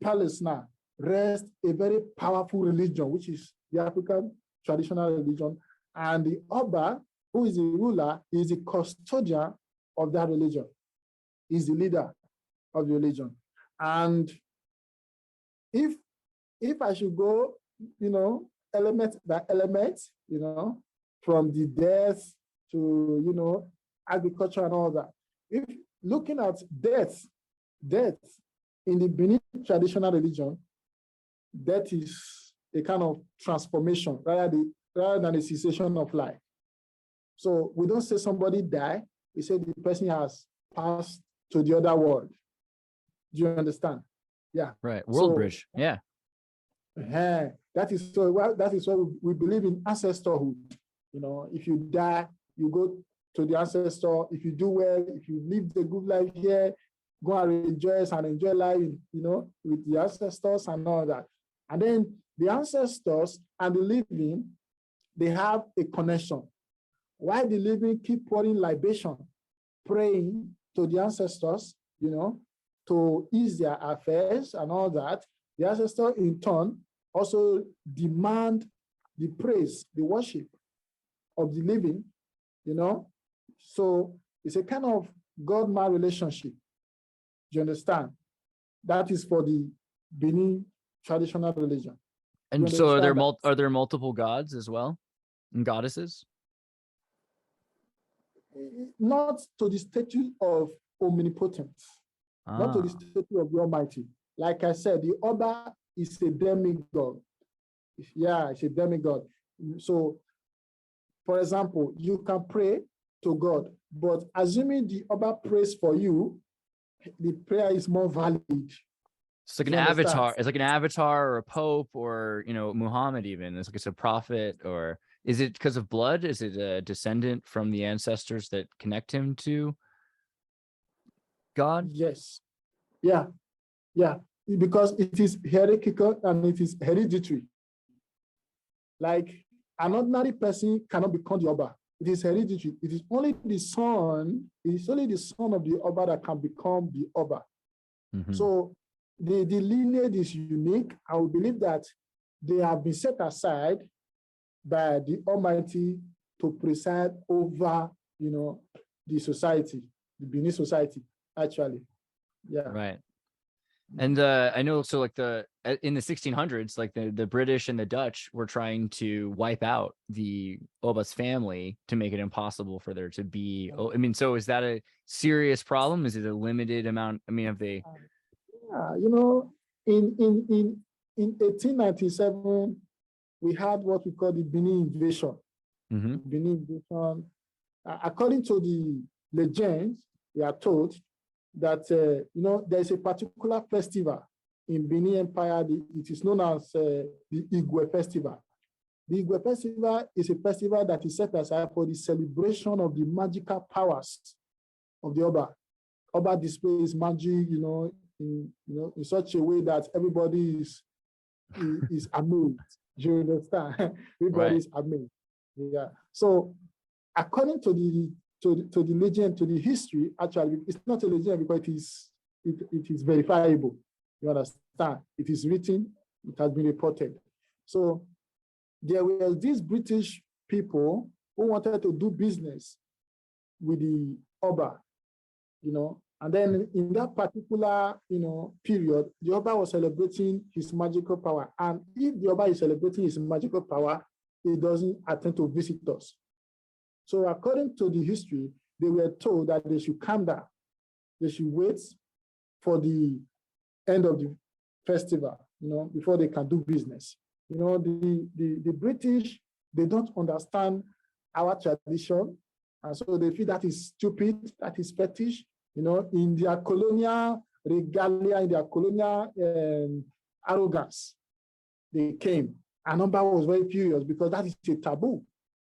palace now rests a very powerful religion, which is the African traditional religion. And the Oba, who is the ruler, is the custodian of that religion. He's the leader of the religion. And if I should go, element by element, from the death to, agriculture and all that. If looking at death in the Benin traditional religion, death is a kind of transformation rather than a cessation of life. So we don't say somebody died, we say the person has passed to the other world. Do you understand? Yeah. Right. World bridge. Yeah. That is what we believe in ancestorhood. If you die, you go to the ancestor. If you do well, if you live the good life here, go and rejoice and enjoy life, with the ancestors and all that. And then the ancestors and the living, they have a connection. While the living keep pouring libation, praying to the ancestors, to ease their affairs and all that, the ancestor in turn also demand the praise, the worship of the living, So it's a kind of God-man relationship. Do you understand? That is for the Benin traditional religion. And so are there multiple gods as well and goddesses? Not to the status of omnipotence, not to the status of the Almighty. Like I said, the Oba is a demigod. Yeah, it's a demigod. So, for example, you can pray to God. But assuming the Oba prays for you, the prayer is more valid. It's like an You understand? avatar. It's like an avatar or a pope or, Muhammad even. It's like it's a prophet. Or is it because of blood? Is it a descendant from the ancestors that connect him to God? Yes. Yeah. Yeah. Because it is hierarchical and it is hereditary. Like an ordinary person cannot become the Oba. It is hereditary. It is only the son of the Oba that can become the Oba. Mhm. So the lineage is unique. I would believe that they have been set aside by the Almighty to preside over, the society, the Benin society, actually. Yeah. Right. And I know, so like in the 1600s, like the British and the Dutch were trying to wipe out the Oba's family to make it impossible for there to be. So is that a serious problem? Is it a limited amount? Have they? Yeah, in 1897, we had what we call the Benin invasion. Mm-hmm. Benin invasion. According to the legends, we are told that there's a particular festival in Benin Empire. It is known as the Igwe Festival. The Igwe Festival is a festival that is set aside for the celebration of the magical powers of the Oba. Oba displays magic, in such a way that everybody is amazed. You understand? Everybody is amazed. Yeah. So according to the legend, to the history, actually, it's not a legend because it is verifiable. You understand? It is written, it has been reported. So there were these British people who wanted to do business with the Oba, and then in that particular, period, the Oba was celebrating his magical power. And if the Oba is celebrating his magical power, he doesn't attend to visit us. So according to the history, they were told that they should calm down. They should wait for the end of the festival, before they can do business. The British, they don't understand our tradition. And so they feel that is stupid, that is fetish. In their colonial regalia, in their colonial arrogance, they came. And Oba was very furious because that is a taboo.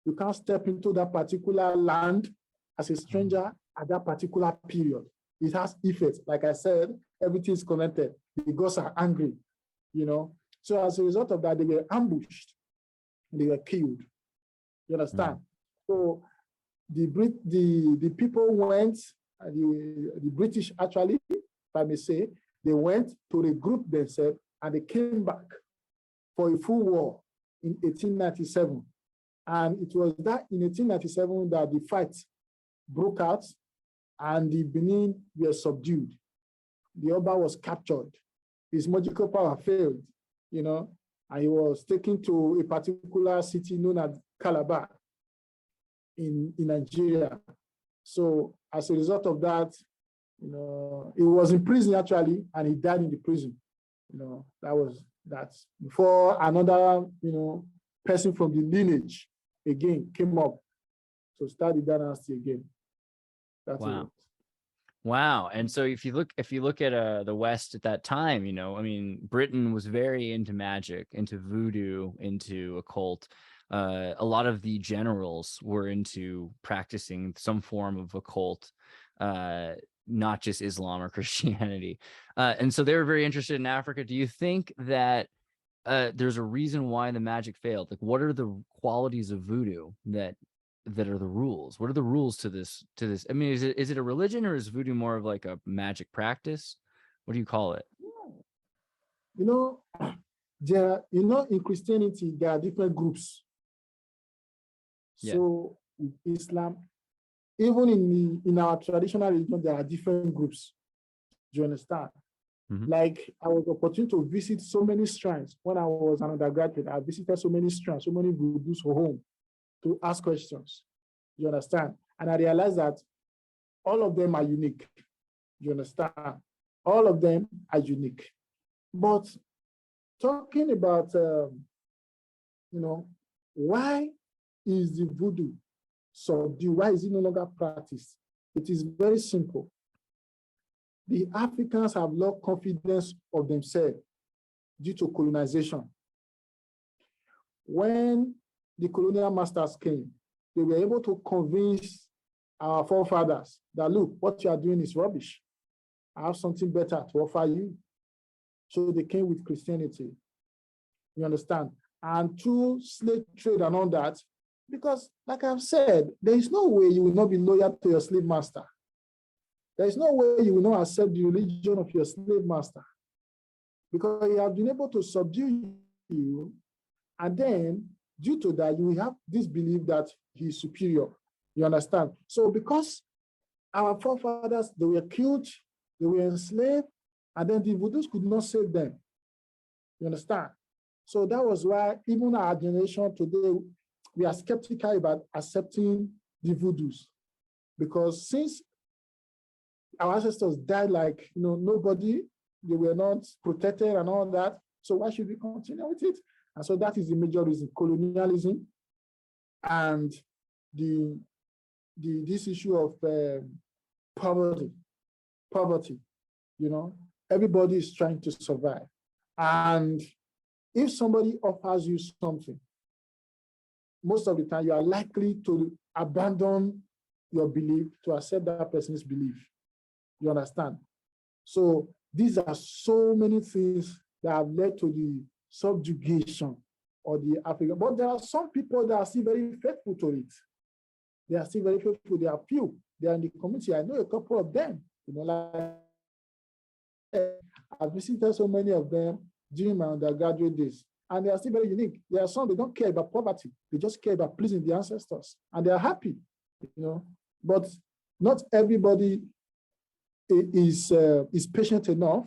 You can't step into that particular land as a stranger at that particular period. It has effects. Like I said, everything is connected. The gods are angry, So as a result of that, they were ambushed. They were killed. You understand? So the people went, the British actually, if I may say, they went to regroup themselves and they came back for a full war in 1897. And it was that in 1897 that the fight broke out and the Benin were subdued. The Oba was captured. His magical power failed, and he was taken to a particular city known as Calabar in Nigeria. So as a result of that, he was in prison actually, and he died in the prison. That before another, person from the lineage again came up to start the dynasty again. That's Wow. it. Wow. And so if you look at the West at that time, Britain was very into magic, into voodoo, into occult. A lot of the generals were into practicing some form of occult, not just Islam or Christianity. And so they were very interested in Africa. Do you think that there's a reason why the magic failed? Like, what are the qualities of voodoo that are the rules? What are the rules to this? Is it a religion, or is voodoo more of like a magic practice? What do you call it? In Christianity, there are different groups. Yeah. So in Islam, even in our traditional religion, there are different groups. Do you understand? Mm-hmm. Like, I was opportunity to visit so many shrines when I was an undergraduate. I visited so many shrines, so many voodoos for home to ask questions. You understand? And I realized that all of them are unique. You understand? All of them are unique. But talking about, why is the voodoo subdued? Why is it no longer practiced? It is very simple. The Africans have lost confidence of themselves due to colonization. When the colonial masters came, they were able to convince our forefathers that, look, what you are doing is rubbish. I have something better to offer you. So they came with Christianity. You understand? And through slave trade and all that, because like I've said, there is no way you will not be loyal to your slave master. There is no way you will not accept the religion of your slave master, because he has been able to subdue you. And then due to that, you will have this belief that he is superior. You understand? So because our forefathers, they were killed, they were enslaved, and then the Voodoos could not save them. You understand? So that was why even our generation today, we are skeptical about accepting the Voodoos. Because since our ancestors died like, nobody, they were not protected and all that, so why should we continue with it? And so that is the major reason: colonialism and this issue of poverty. Everybody is trying to survive. And if somebody offers you something, most of the time you are likely to abandon your belief to accept that person's belief. You understand? So these are so many things that have led to the subjugation of the African. But there are some people that are still very faithful to it. They are still very faithful. They are few. They are in the community. I know a couple of them. I've visited so many of them during my undergraduate days, and they are still very unique. There are some, they don't care about poverty. They just care about pleasing the ancestors, and they are happy, But not everybody is patient enough,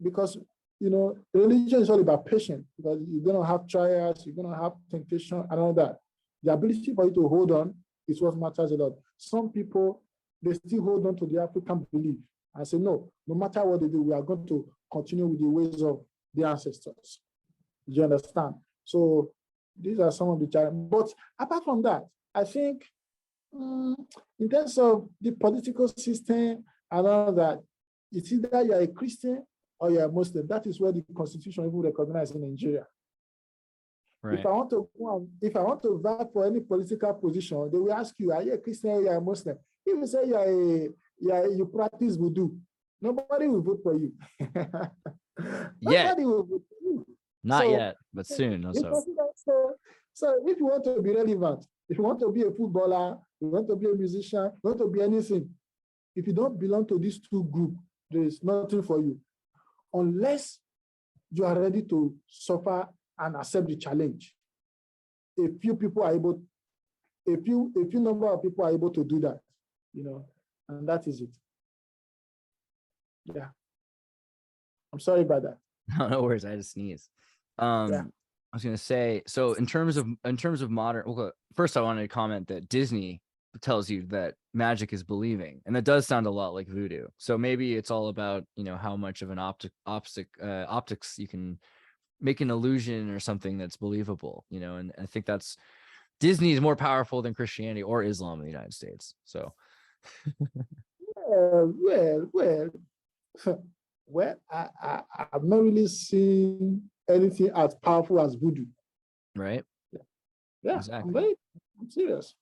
because religion is all about patience, because you're going to have trials, you're going to have temptation and all that. The ability for you to hold on is what matters a lot. Some people, they still hold on to the African belief and say, no matter what they do, we are going to continue with the ways of the ancestors. Do you understand? So these are some of the challenges. But apart from that, I think in terms of the political system and all that, it's either you're a Christian or you're a Muslim. That is where the Constitution even recognizes in Nigeria. Right. If I want to vie for any political position, they will ask you, are you a Christian or you're a Muslim? If you say you practice Voodoo, nobody will vote for you. Nobody will vote for you. Not yet, but soon. So if you want to be relevant, if you want to be a footballer, you want to be a musician, you want to be anything, if you don't belong to these two groups, there is nothing for you, unless you are ready to suffer and accept the challenge. A few number of people are able to do that, and that is it. Yeah. I'm sorry about that. No worries. I had to sneeze. I was going to say, so in terms of modern, well, first I wanted to comment that Disney tells you that magic is believing, and that does sound a lot like voodoo. So maybe it's all about, how much of an optics you can make an illusion or something that's believable, and I think that's Disney is more powerful than Christianity or Islam in the United States. So well, I've not really seen anything as powerful as voodoo. Right. Yeah, exactly. I'm serious,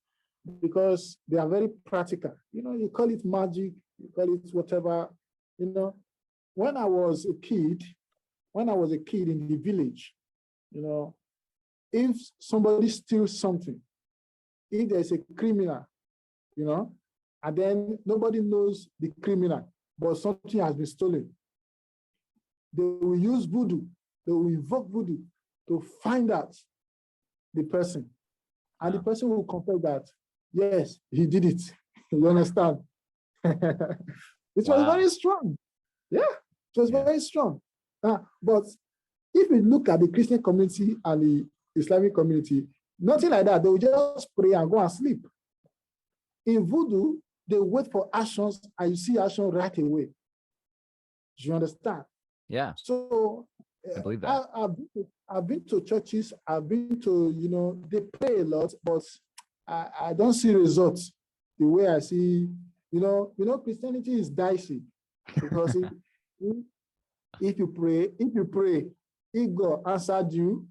because they are very practical. You call it magic, you call it whatever. When I was a kid in the village, if somebody steals something, if there's a criminal, and then nobody knows the criminal, but something has been stolen, they will use voodoo, they will invoke voodoo to find out the person. And the person will confess that, yes, he did it. You understand? It was very strong. Yeah, it was very strong. But if you look at the Christian community and the Islamic community, nothing like that. They will just pray and go and sleep. In voodoo, they wait for actions, and you see action right away. Do you understand? Yeah. So I believe that. I've been to churches. I've been to, they pray a lot, but I don't see results the way I see, Christianity is dicey because if you pray, if God answered you,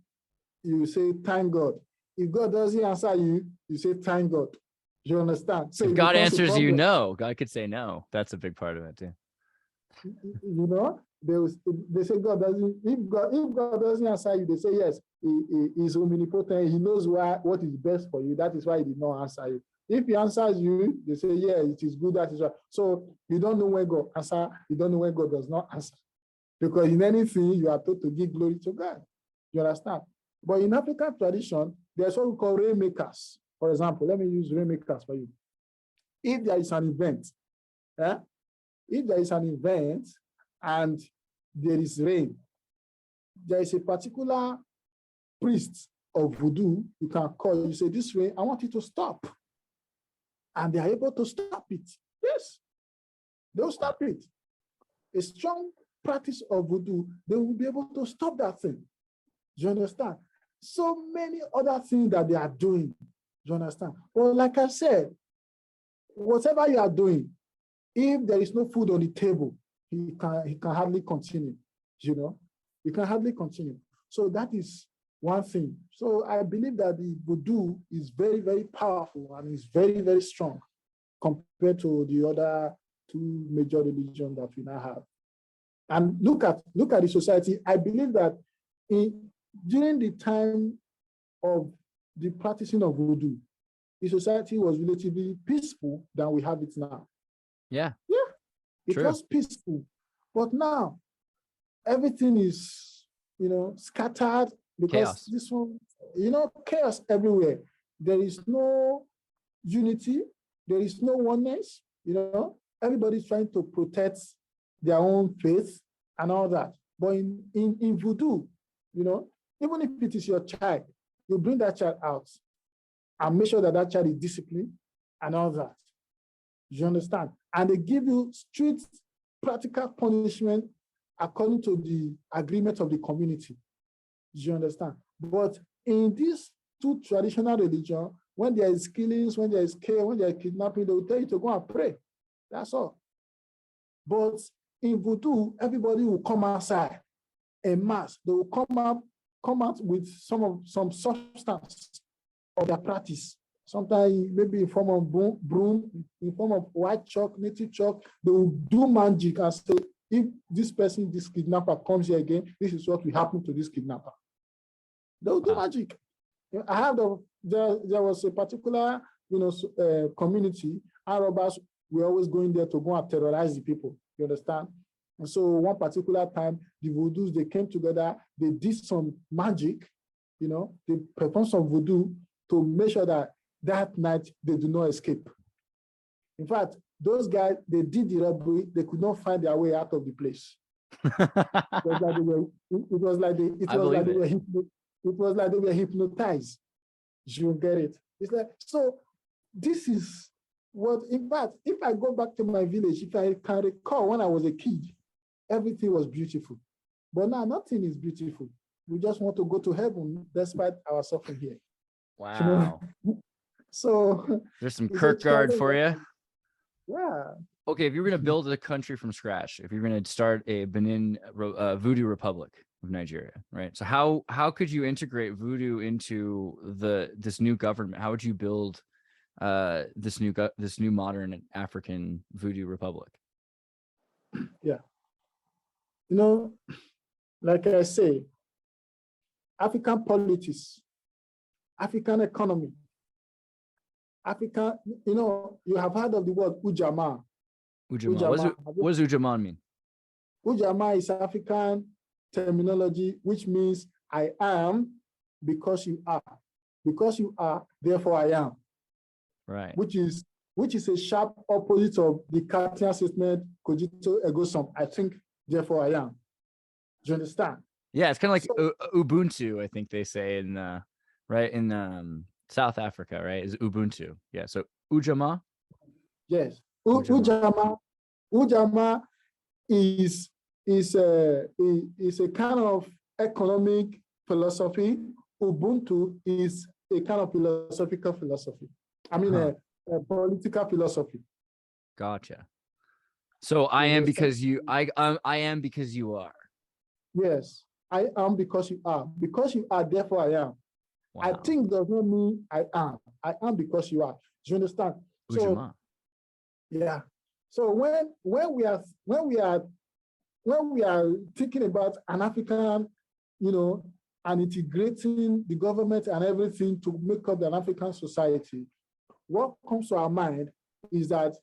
you say, thank God. If God doesn't answer you, you say, thank God. You understand? So if God answers you, no. God could say no. That's a big part of it too. They say God doesn't. If God doesn't answer you, they say yes. He is omnipotent. He knows what is best for you. That is why He did not answer you. If He answers you, they say yeah, it is good. That is right. So you don't know when God answers. You don't know when God does not answer, because in anything you are told to give glory to God. You understand? But in African tradition, there's what we call rainmakers. For example, let me use rainmakers for you. If there is an event, if there is an event and there is rain, there is a particular priest of voodoo you can call. You say, this rain, I want it to stop. And they are able to stop it. Yes, they'll stop it. A strong practice of voodoo, they will be able to stop that thing. Do you understand? So many other things that they are doing. Do you understand? Well, like I said, whatever you are doing, if there is no food on the table, he can hardly continue. He can hardly continue. So that is one thing. So I believe that the voodoo is very, very powerful and is very, very strong compared to the other two major religions that we now have. And look at the society. I believe that during the time of the practicing of voodoo, the society was relatively peaceful than we have it now. Yeah. It was peaceful. But now everything is, scattered because Chaos. this one, chaos everywhere. There is no unity. There is no oneness. Everybody's trying to protect their own faith and all that. But in voodoo, even if it is your child, you bring that child out and make sure that child is disciplined and all that. You understand? And they give you strict practical punishment according to the agreement of the community. You understand? But in these two traditional religions, when there is killings, when there is chaos, when there is kidnapping, they will tell you to go and pray. That's all. But in voodoo, everybody will come outside en masse. They will come out with some substance of their practice. Sometimes maybe in form of broom, in form of white chalk, native chalk. They will do magic and say, if this kidnapper comes here again, this is what will happen to this kidnapper. They will do magic. I have there was a particular community. Arabs were always going there to go and terrorize the people. You understand? And so one particular time, the voodoos, they came together, they did some magic, they performed some voodoo to make sure that night they do not escape. In fact, those guys, they did the robbery, they could not find their way out of the place. It was like they were hypnotized. You get it? It's like, so this is what, in fact, if I go back to my village, if I can recall when I was a kid, everything was beautiful. But now nothing is beautiful. We just want to go to heaven despite our suffering here. Wow. So there's some Kierkegaard for you. Yeah. Okay, if you were going to build a country from scratch, if you're going to start a Benin Voodoo Republic of Nigeria, right? So how could you integrate Voodoo into this new government? How would you build this new modern African Voodoo Republic? Yeah. Like I say, African politics, African economy, African, you have heard of the word Ujamaa. Ujamaa. What does Ujamaa mean? Ujamaa is African terminology, which means I am because you are. Because you are, therefore I am. Right. Which is a sharp opposite of the Kantian statement, cogito ergo sum. I think, therefore I am. Do you understand? Yeah, it's kind of like Ubuntu, I think they say in South Africa, right? Is Ubuntu. Yeah. So Ujamaa? Yes. Ujamaa is a kind of economic philosophy. Ubuntu is a kind of philosophical philosophy. I mean, a political philosophy. Gotcha. So I You am understand? because you, I am because you are. Yes, I am because you are. Because you are, therefore I am. I Wow. think does not mean I am. I am because you are. Do you understand? So Ujamaa. yeah. So when we are thinking about an African, and integrating the government and everything to make up an African society, what comes to our mind is that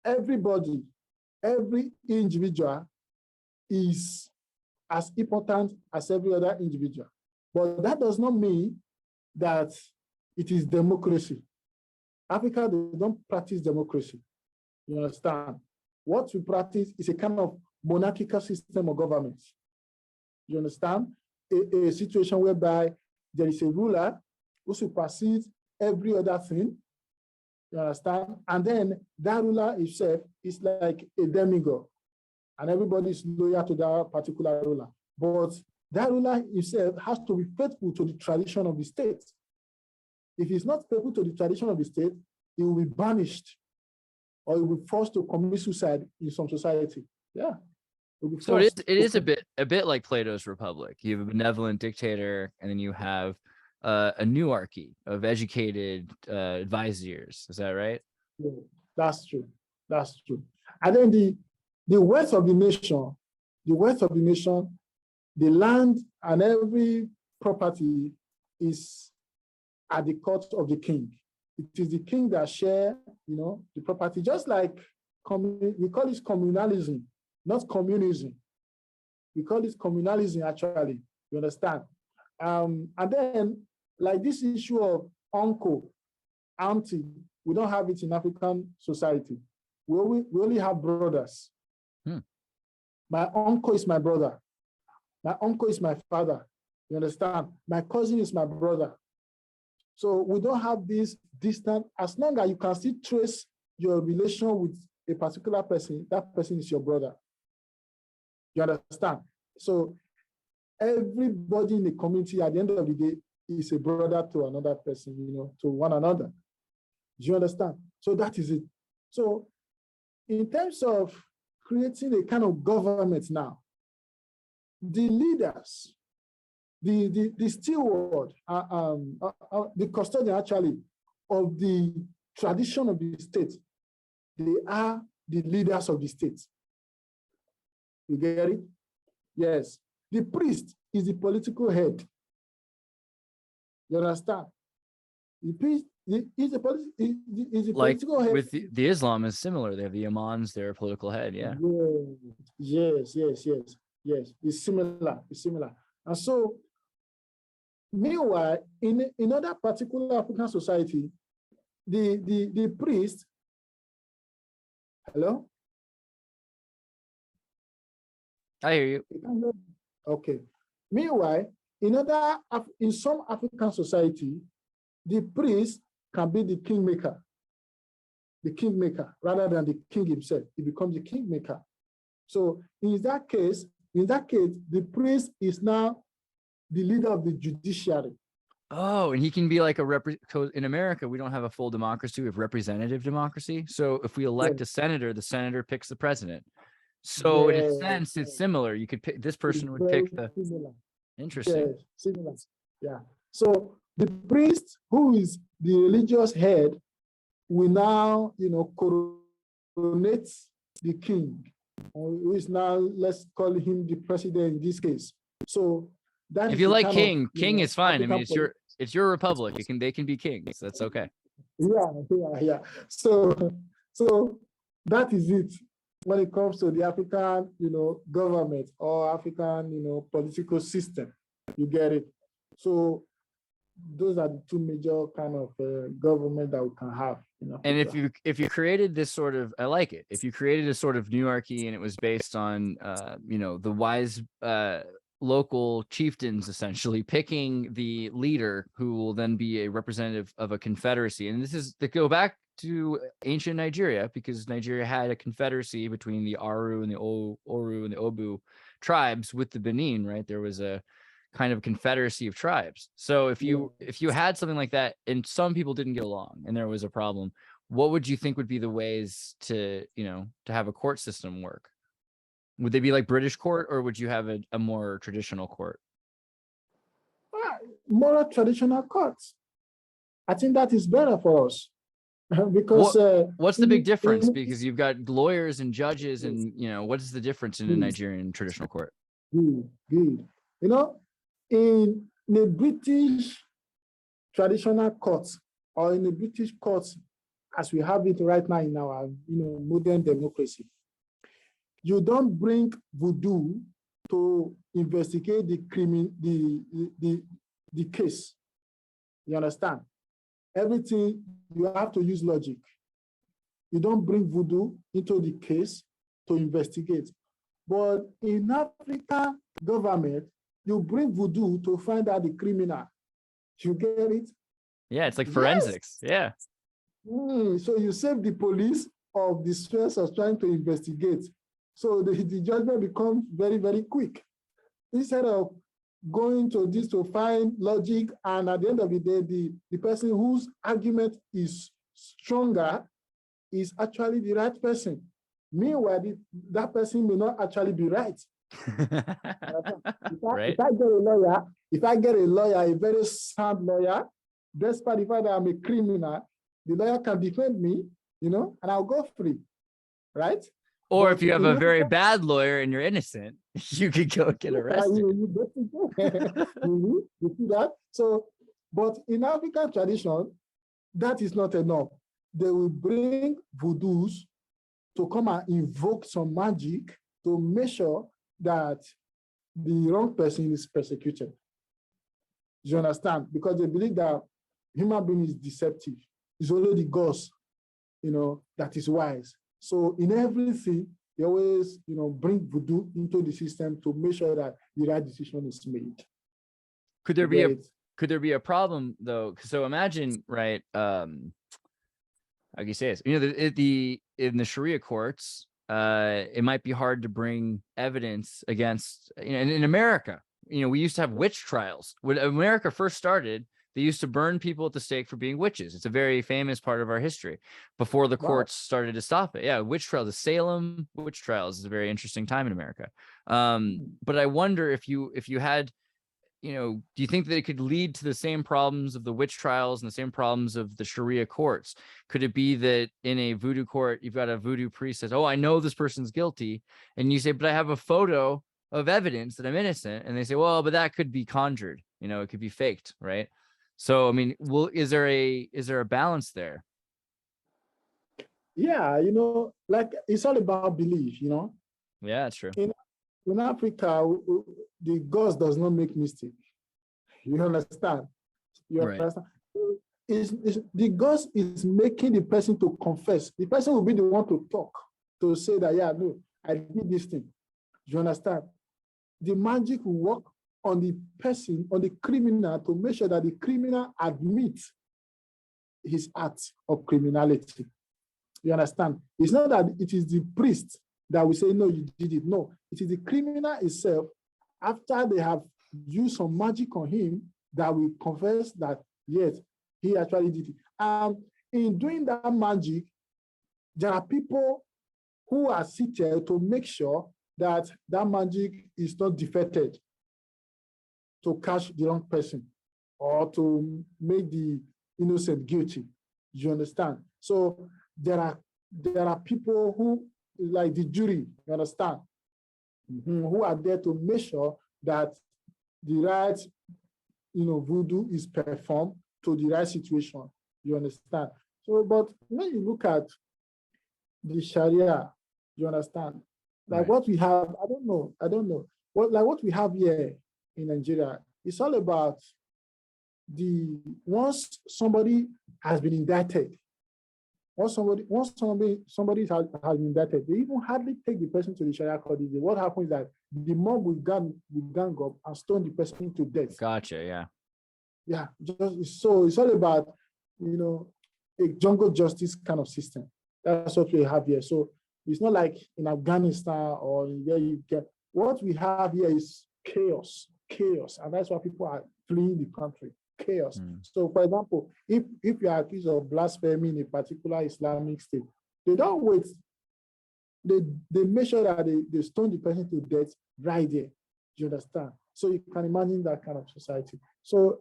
everybody, every individual is as important as every other individual. But that does not mean that it is democracy. Africa, they don't practice democracy. You understand? What we practice is a kind of monarchical system of government. You understand? A situation whereby there is a ruler who supersedes every other thing. You understand? And then that ruler himself is like a demigod, and everybody is loyal to that particular ruler. But that ruler himself has to be faithful to the tradition of the state. If he's not faithful to the tradition of the state, he will be banished, or he will be forced to commit suicide in some society. Yeah. So it is a bit like Plato's Republic. You have a benevolent dictator, and then you have a newarchy of educated viziers. Is that right? Yeah, that's true. That's true. And then the wealth of the nation, the land and every property is at the court of the king. It is the king that share, the property, just like we call it communalism, not communism. We call it communalism, actually. You understand? And then, like this issue of uncle, auntie, we don't have it in African society. We only have brothers. My uncle is my brother. My uncle is my father. You understand? My cousin is my brother. So we don't have this distant, as long as you can still trace your relation with a particular person, that person is your brother. You understand? So everybody in the community at the end of the day is a brother to another person, to one another. Do you understand? So that is it. So in terms of creating a kind of government now, the leaders, the steward, the custodian actually of the tradition of the state, they are the leaders of the state. You get it? Yes. The priest is the political head. You understand? The priest is a political head. With the Islam is similar. They have the imams, their political head. Yeah. Yes. It's similar. And so, meanwhile, in other particular African society, the priest, hello? I hear you. Okay. Meanwhile, in some African society, the priest can be the kingmaker, rather than the king himself. He becomes the kingmaker. So in that case, the priest is now the leader of the judiciary. Oh, and he can be like in America, we don't have a full democracy. We have representative democracy. So if we elect a senator, the senator picks the president. So in a sense, it's similar. You could pick, this person would pick the, similar. Interesting. Yes, similar. Yeah. So the priest, who is the religious head, will now, coronate the king, who is now, let's call him the president in this case. So that if you like king is fine. I mean, it's your republic. They can be kings. That's okay. Yeah. So that is it when it comes to the African, government or African, political system. You get it? So those are the two major kind of government that we can have. And if you created this sort of, I like it. If you created a sort of newarchy and it was based on, the wise local chieftains essentially picking the leader who will then be a representative of a confederacy. And this is to go back to ancient Nigeria, because Nigeria had a confederacy between the Aru and the Oru and the Obu tribes with the Benin, right? There was a kind of confederacy of tribes. So if you had something like that and some people didn't get along and there was a problem, what would you think would be the ways to, to have a court system work? Would they be like British court, or would you have a more traditional court? More traditional courts. I think that is better for us. Because what's the big difference? Because you've got lawyers and judges, and what is the difference in a Nigerian traditional court? Good. In the British traditional courts, or in the British courts as we have it right now in our modern democracy, you don't bring Voodoo to investigate the case. You understand? Everything, you have to use logic. You don't bring Voodoo into the case to investigate. But in African government, you bring Voodoo to find out the criminal. You get it? Yeah, it's like forensics. Yes. Yeah. So you save the police of the stress of trying to investigate. So the judgment becomes very, very quick. Instead of going to this to find logic, and at the end of the day, the person whose argument is stronger is actually the right person. Meanwhile, that person may not actually be right. Right. If I get a lawyer, a very sound lawyer, despite the fact that I'm a criminal, the lawyer can defend me, and I'll go free, right? Or if you have a very bad lawyer and you're innocent, you could go get arrested. You see that? So, but in African tradition, that is not enough. They will bring voodoos to come and invoke some magic to make sure that the wrong person is persecuted. You understand? Because they believe that human being is deceptive. It's only the gods, that is wise. So in everything, they always, bring voodoo into the system to make sure that the right decision is made. Could there be a problem though? So imagine, right? How can you say this? In the Sharia courts, it might be hard to bring evidence against. In America, we used to have witch trials. When America first started, they used to burn people at the stake for being witches. It's a very famous part of our history before the courts started to stop it. Yeah, witch trials, the Salem witch trials is a very interesting time in America. But I wonder if you had, do you think that it could lead to the same problems of the witch trials and the same problems of the Sharia courts? Could it be that in a voodoo court, you've got a voodoo priest says, "Oh, I know this person's guilty," and you say, "But I have a photo of evidence that I'm innocent," and they say, "Well, but that could be conjured. It could be faked, right?" So, is there a balance there? Yeah, it's all about belief, Yeah, that's true. In Africa, the gods does not make mistake. You understand? Understand? The gods is making the person to confess. The person will be the one to talk, to say that, yeah, no, I did this thing. You understand? The magic will work on the person, on the criminal, to make sure that the criminal admits his act of criminality. You understand? It's not that it is the priest that will say, "No, you did it." No, it is the criminal itself, after they have used some magic on him, that will confess that, yes, he actually did it. In doing that magic, there are people who are seated to make sure that that magic is not defected, to catch the wrong person or to make the innocent guilty. You understand? So there are people who, like the jury, you understand, who are there to make sure that the right, voodoo is performed to the right situation. You understand? So, but when you look at the Sharia, you understand, like what we have, I don't know, what we have here in Nigeria, it's all about once somebody has been indicted, once somebody has been indicted, they even hardly take the person to the Sharia court. What happens is that the mob will gang up and stone the person to death. Gotcha, yeah. Yeah, it's all about, a jungle justice kind of system. That's what we have here. So it's not like in Afghanistan or where you get, what we have here is chaos. chaos, and that's why people are fleeing the country. Chaos. Mm. So, for example, if you are accused of blasphemy in a particular Islamic state, they don't wait. They make sure that they stone the person to death right there. You understand? So you can imagine that kind of society. So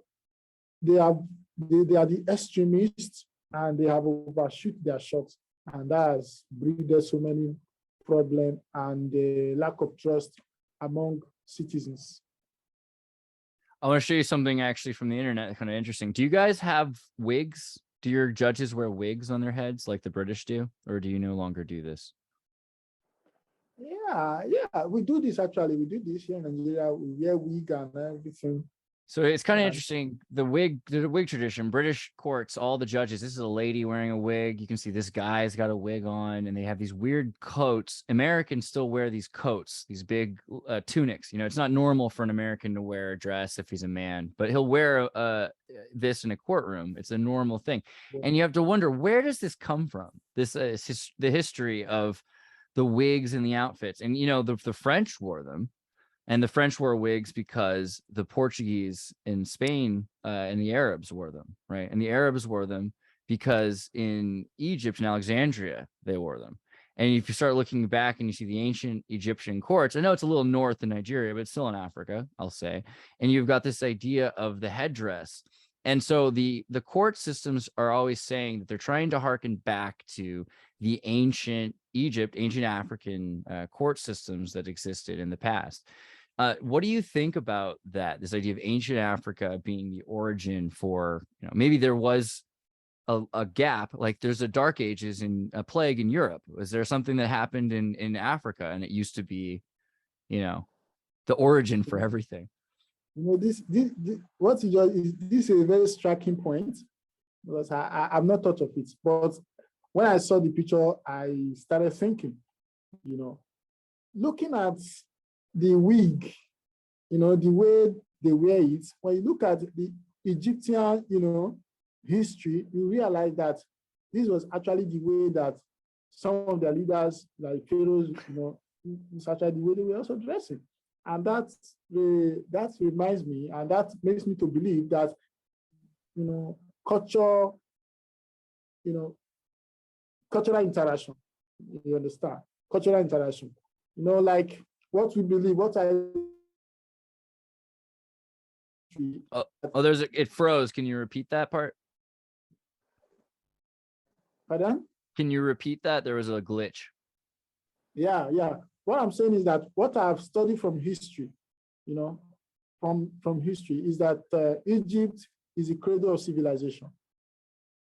they are the extremists, and they have overshoot their shots, and that has breeded so many problems and the lack of trust among citizens. I want to show you something actually from the internet, kind of interesting. Do you guys have wigs? Do your judges wear wigs on their heads like the British do, or do you no longer do this? Yeah, we do this actually. We do this here in Nigeria. We wear wig and everything. So it's kind of Yeah. interesting. The wig tradition, British courts, all the judges, this is a lady wearing a wig. You can see this guy's got a wig on, and they have these weird coats. Americans still wear these coats, these big tunics. You know, it's not normal for an American to wear a dress if he's a man, but he'll wear this in a courtroom. It's a normal thing. Yeah. And you have to wonder, where does this come from? This the history of the wigs and the outfits. And, you know, the French wore them. And the French wore wigs because the Portuguese in Spain and the Arabs wore them, right? And the Arabs wore them because in Egypt and Alexandria, they wore them. And if you start looking back and you see the ancient Egyptian courts, I know it's a little north in Nigeria, but it's still in Africa, I'll say. And you've got this idea of the headdress. And so the court systems are always saying that they're trying to harken back to the ancient Egypt, ancient African court systems that existed in the past. What do you think about that? This idea of ancient Africa being the origin for, you know, maybe there was a gap, like there's a dark ages in a plague in Europe. Was there something that happened in Africa and it used to be, you know, the origin for everything? You know, this what you just is this is a very striking point, because I've not thought of it. But when I saw the picture, I started thinking, you know, looking at the wig, you know, the way they wear it. When you look at the Egyptian, you know, history, you realize that this was actually the way that some of their leaders, like pharaohs, you know, it's actually the way they were also dressing. And that reminds me, and that makes me to believe that, you know, culture, you know, cultural interaction, you understand? Cultural interaction, you know, like what we believe, what I... Oh, it froze. Can you repeat that part? Pardon? Can you repeat that? There was a glitch. Yeah. What I'm saying is that what I've studied from history, you know, from history, is that Egypt is the cradle of civilization.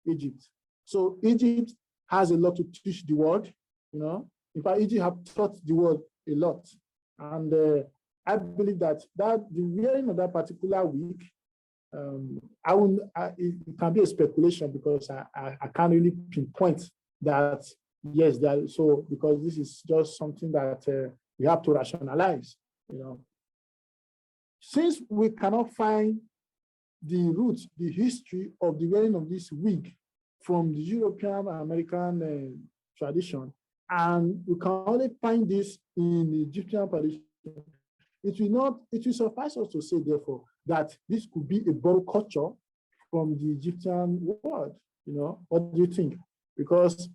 Egypt. So Egypt has a lot to teach the world, you know. In fact, Egypt have taught the world a lot. And I believe that the wearing of that particular wig, it can be a speculation, because I can't really pinpoint that. Yes, so because this is just something that we have to rationalize, you know. Since we cannot find the roots, the history of the wearing of this wig from the European American tradition, and we can only find this in the Egyptian tradition, it will suffice us to say, therefore, that this could be a borrowed culture from the Egyptian world. You know, what do you think? Because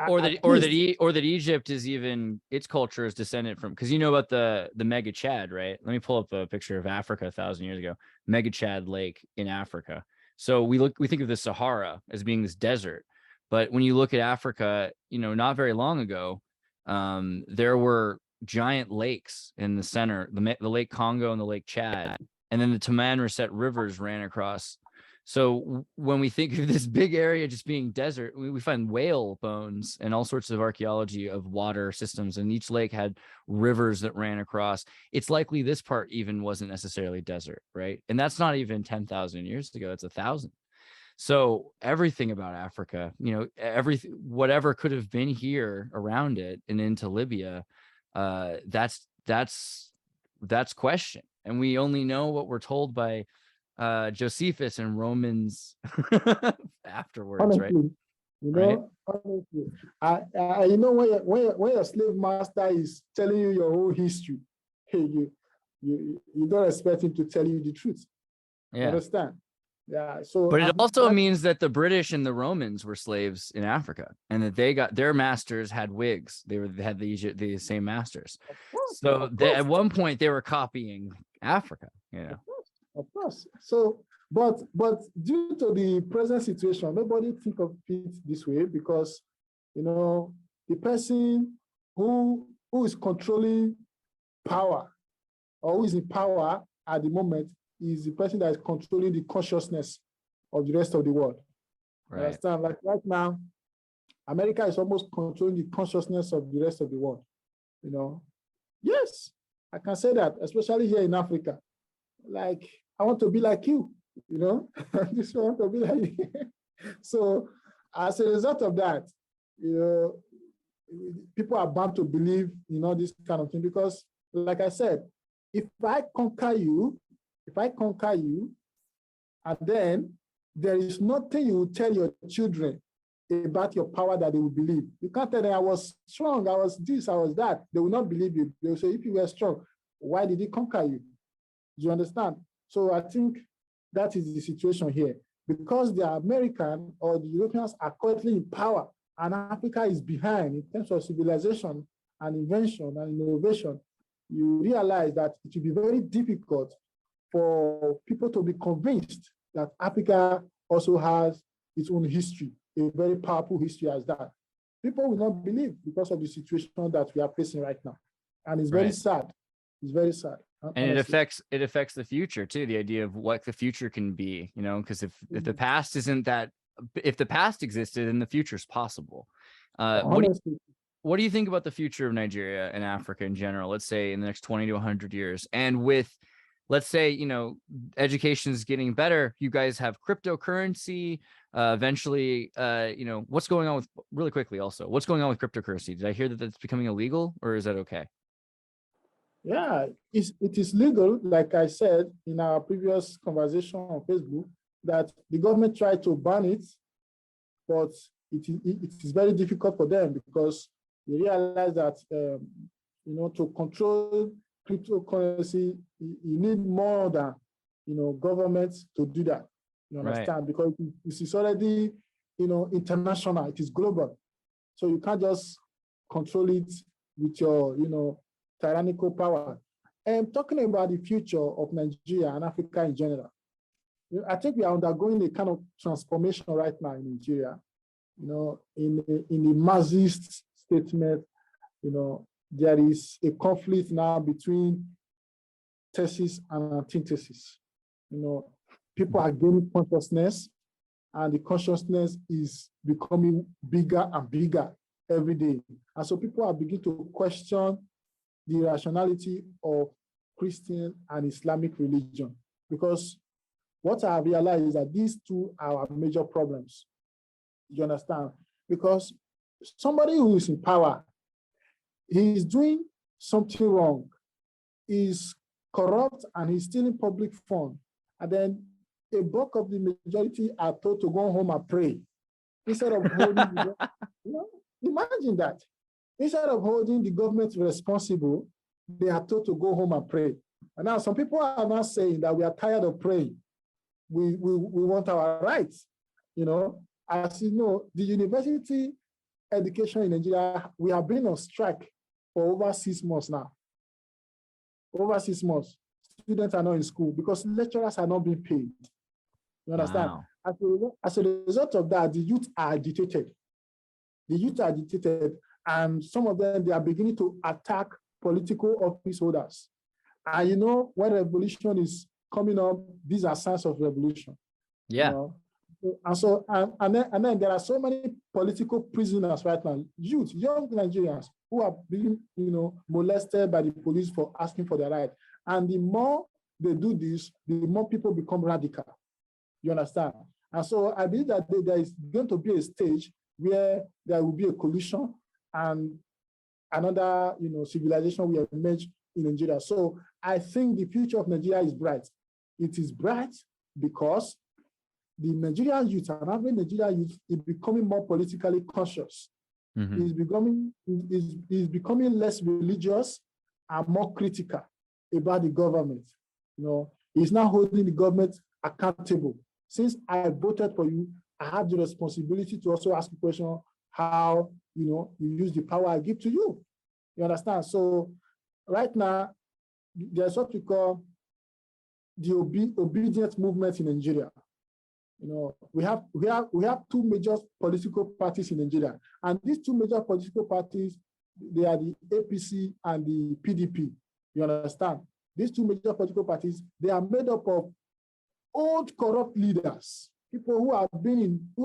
or that Egypt is even, its culture is descendant from, because you know about the Mega Chad, right? Let me pull up a picture of Africa 1,000 years ago. Mega Chad Lake in Africa. So we think of the Sahara as being this desert, but when you look at Africa, you know, not very long ago, there were giant lakes in the center, the Lake Congo and the Lake Chad, and then the Tamanrasset rivers ran across. So when we think of this big area just being desert, we find whale bones and all sorts of archaeology of water systems, and each lake had rivers that ran across. It's likely this part even wasn't necessarily desert, right? And that's not even 10,000 years ago, it's 1,000. So everything about Africa, you know, whatever could have been here around it and into Libya, that's question. And we only know what we're told by Josephus and Romans afterwards, honestly, right? You know, honestly, you know, when your slave master is telling you your whole history, hey, you don't expect him to tell you the truth. You Yeah. understand? Yeah. So, But it also means that the British and the Romans were slaves in Africa, and that they got their masters had wigs. They had the same masters. So at one point they were copying Africa. Of course. So, but due to the present situation, nobody think of it this way because, the person who is controlling power or who is in power at the moment is the person that is controlling the consciousness of the rest of the world. Right. Understand? Like right now, America is almost controlling the consciousness of the rest of the world. Yes, I can say that, especially here in Africa. Like, I want to be like you, this I want to be like you. So as a result of that, people are bound to believe, this kind of thing, because like I said, if I conquer you, and then there is nothing you will tell your children about your power that they will believe. You can't tell them I was strong, I was this, I was that. They will not believe you. They will say, if you were strong, why did he conquer you? Do you understand? So I think that is the situation here. Because the American or the Europeans are currently in power and Africa is behind in terms of civilization and invention and innovation, you realize that it will be very difficult for people to be convinced that Africa also has its own history, a very powerful history as that. People will not believe because of the situation that we are facing right now. And it's very sad. It's very sad. And it affects the future too, the idea of what the future can be, because if the past isn't that, if the past existed, then the future is possible. What do you think about the future of Nigeria and Africa in general, let's say in the next 20 to 100 years? And with, let's say, education is getting better, you guys have cryptocurrency, eventually, what's going on with, really quickly also, what's going on with cryptocurrency? Did I hear that that's becoming illegal, or is that okay? Yeah, it is legal, like I said in our previous conversation on Facebook, that the government tried to ban it, but it is very difficult for them because they realize that, to control cryptocurrency, you need more than, governments to do that. You understand? Right. Because it is already, international, it is global. So you can't just control it with your, tyrannical power. And talking about the future of Nigeria and Africa in general, I think we are undergoing a kind of transformation right now in Nigeria. In the Marxist statement, there is a conflict now between thesis and antithesis. People are gaining consciousness, and the consciousness is becoming bigger and bigger every day. And so people are beginning to question the rationality of Christian and Islamic religion, because what I realized is that these two are our major problems. You understand? Because somebody who is in power, he is doing something wrong, is corrupt, and he's stealing public funds. And then a bulk of the majority are told to go home and pray instead of holding, imagine that. Instead of holding the government responsible, they are told to go home and pray. And now some people are now saying that we are tired of praying. We want our rights. As you know, the university education in Nigeria, we have been on strike for over 6 months now. Over 6 months. Students are not in school because lecturers are not being paid. You understand? Wow. As a result of that, the youth are agitated. And some of them, they are beginning to attack political office holders. And when revolution is coming up, these are signs of revolution. Yeah. And then there are so many political prisoners right now, youth, young Nigerians who are being, molested by the police for asking for their right. And the more they do this, the more people become radical. You understand? And so I believe that there is going to be a stage where there will be a collision and another, civilization will emerge in Nigeria. So I think the future of Nigeria is bright. It is bright because the Nigerian youth and average Nigerian youth is becoming more politically conscious. Mm-hmm. Is becoming less religious and more critical. about the government. He's now holding the government accountable. Since I voted for you, I have the responsibility to also ask the question how you use the power I give to you. You understand? So right now, there's what we call the obedience movement in Nigeria. We have two major political parties in Nigeria, and these two major political parties, they are the APC and the PDP. You understand? These two major political parties, they are made up of old corrupt leaders, people who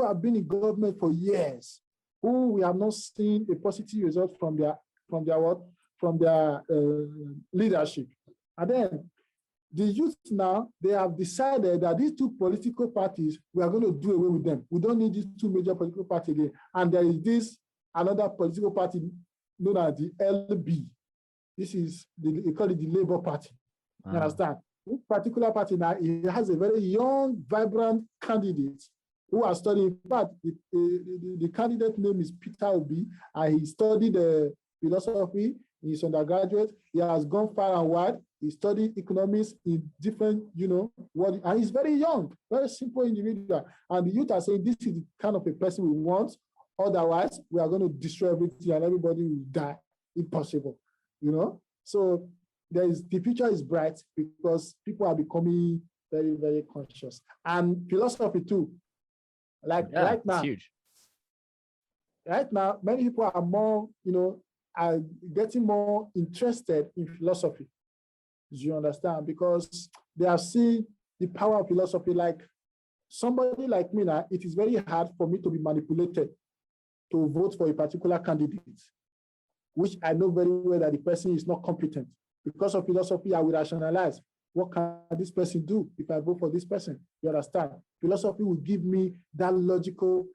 have been in government for years, who we have not seen a positive result from their leadership. And then the youth now, they have decided that these two political parties, we are going to do away with them. We don't need these two major political parties again. And there is another political party known as the LB. This is, they call it the Labour Party. You understand? This particular party now, it has a very young, vibrant candidate who are studying. In fact, the candidate name is Peter Obi, and he studied philosophy in his undergraduate. He has gone far and wide. He studied economics in different, world, and he's very young, very simple individual. And the youth are saying this is the kind of a person we want. Otherwise, we are going to destroy everything and everybody will die if possible. So the future is bright because people are becoming very, very conscious. And philosophy too. Right now, huge. Right now, many people are more, are getting more interested in philosophy. You understand? Because they have seen the power of philosophy. Like somebody like me now, it is very hard for me to be manipulated to vote for a particular candidate, which I know very well that the person is not competent. Because of philosophy, I will rationalize. What can this person do if I vote for this person? You understand? Philosophy will give me that logical,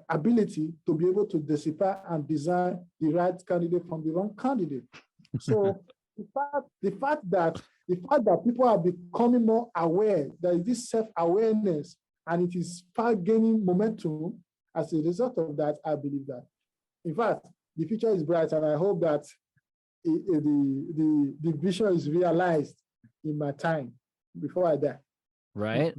ability to be able to decipher and design the right candidate from the wrong candidate. So the fact that people are becoming more aware, there is this self-awareness, and it is far gaining momentum. As a result of that, I believe that, in fact, the future is bright, and I hope that the vision is realized in my time before I die. Right.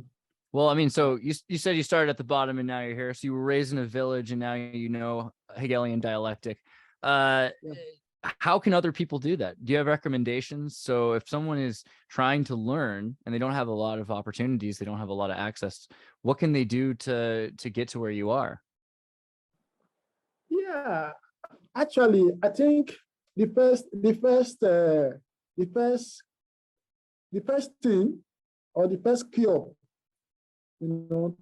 Well, I mean, so you said you started at the bottom and now you're here. So you were raised in a village and now you know Hegelian dialectic. How can other people do that? Do you have recommendations? So if someone is trying to learn and they don't have a lot of opportunities, they don't have a lot of access, what can they do to get to where you are? Yeah, actually, I think the first thing or the first cure,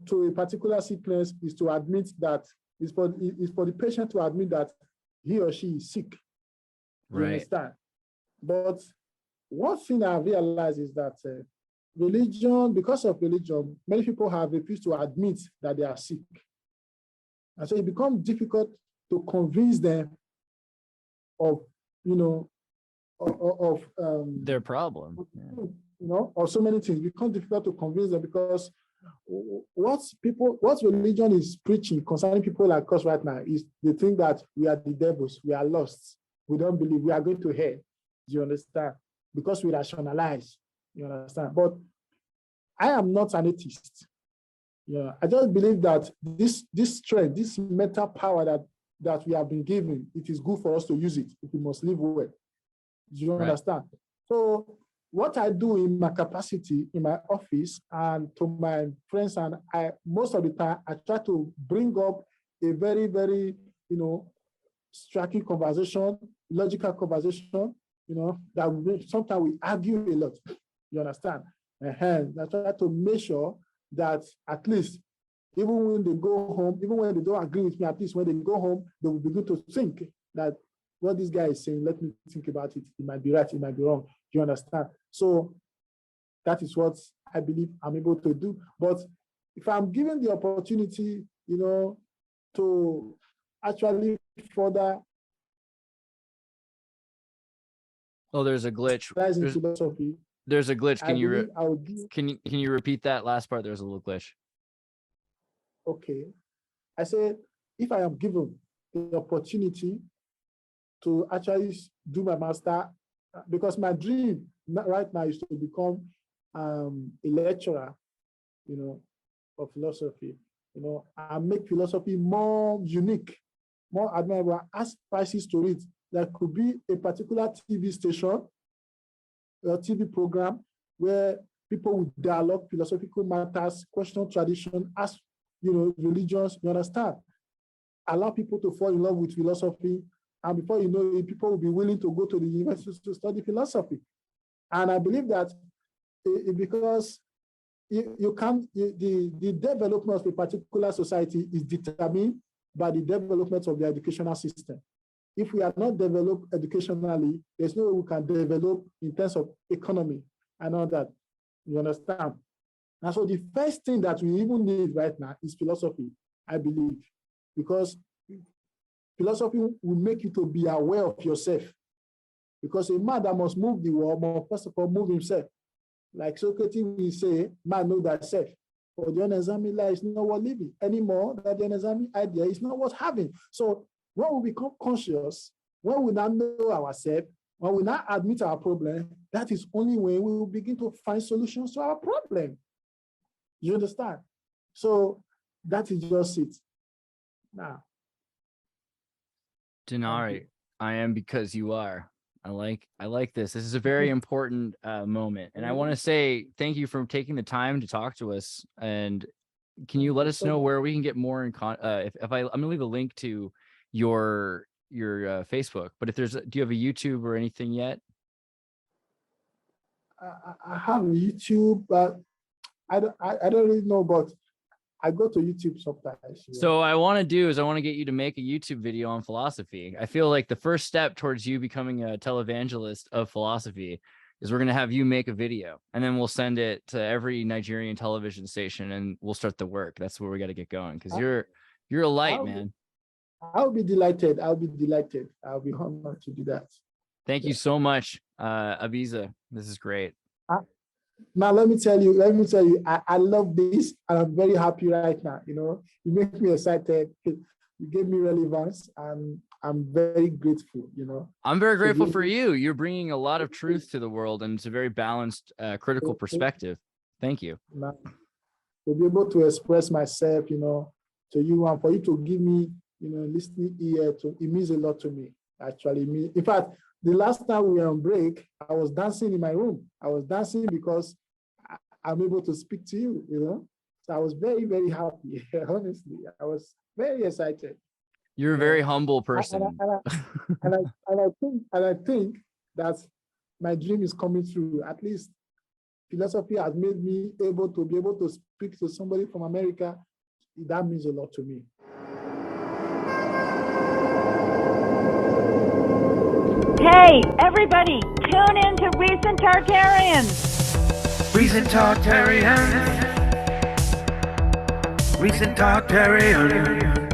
to a particular sickness is to admit that is for the patient to admit that he or she is sick. You understand? But one thing I realized is that religion, because of religion, many people have refused to admit that they are sick. And so it becomes difficult to convince them of, their problem. Or so many things. It becomes difficult to convince them because what religion is preaching concerning people like us right now is they think that we are the devils, we are lost, we don't believe, we are going to hell. Do you understand? Because we rationalize. You understand? But I am not an atheist. I just believe that this strength, this mental power that we have been given, it is good for us to use it if we must live well. Do you understand? So what I do in my capacity in my office and to my friends, and most of the time I try to bring up a very, very, striking conversation, logical conversation, that sometimes we argue a lot. You understand? And I try to make sure that at least even when they go home, even when they don't agree with me, at least when they go home, they will begin to think that what this guy is saying, let me think about it. It might be right, it might be wrong. Do you understand? So that is what I believe I'm able to do. But if I'm given the opportunity, to actually further. Oh, there's a glitch. Philosophy. There's a glitch. Can you repeat that last part? There's a little glitch. Okay. I said, if I am given the opportunity to actually do my master because my dream right now is to become a lecturer, of philosophy, and make philosophy more unique, more admirable, add spices to it. There could be a particular TV station, a TV program where people would dialogue philosophical matters, question tradition, ask, religions, you understand? Allow people to fall in love with philosophy. And before you know it, people will be willing to go to the university to study philosophy. And I believe that because the development of a particular society is determined by the development of the educational system. If we are not developed educationally, there's no way we can develop in terms of economy and all that. You understand? And so the first thing that we even need right now is philosophy, I believe, because philosophy will make you to be aware of yourself. Because a man that must move the world must first of all move himself. Like Socrates will say, man know thyself. For the unexamined life is not worth living anymore, that the unexamined idea is not worth having. So when we become conscious, when we now know ourselves, when we now admit our problem, that is only when we will begin to find solutions to our problem. You understand? So that is just it. Now, Denari, I am because you are. I like this. This is a very important moment, and I want to say thank you for taking the time to talk to us. And can you let us know where we can get more in I'm gonna leave a link to your Facebook, but if do you have a YouTube or anything yet? I have YouTube, but I don't really know, but I go to YouTube sometimes. So I want to get you to make a YouTube video on philosophy. I feel like the first step towards you becoming a televangelist of philosophy is we're going to have you make a video, and then we'll send it to every Nigerian television station, and we'll start the work. That's where we got to get going, because you're a light, man. I'll be delighted. I'll be honored to do that. Thank you so much, Abiza. This is great. Now, let me tell you, I love this, and I'm very happy right now. You make me excited. You gave me relevance, and I'm very grateful. I'm very grateful for you. You're bringing a lot of truth to the world, and it's a very balanced, critical perspective. Thank you. Now, to be able to express myself, to you, and for you to give me, listening ear, it means a lot to me. Actually, in fact, the last time we were on break, I was dancing in my room. I was dancing because I'm able to speak to you, So I was very, very happy. Honestly, I was very excited. You're a very humble person. And I think that my dream is coming true. At least philosophy has made me able to speak to somebody from America. That means a lot to me. Hey, everybody, tune in to Recent Tartarians. Recent Tartarians. Recent Tartarians.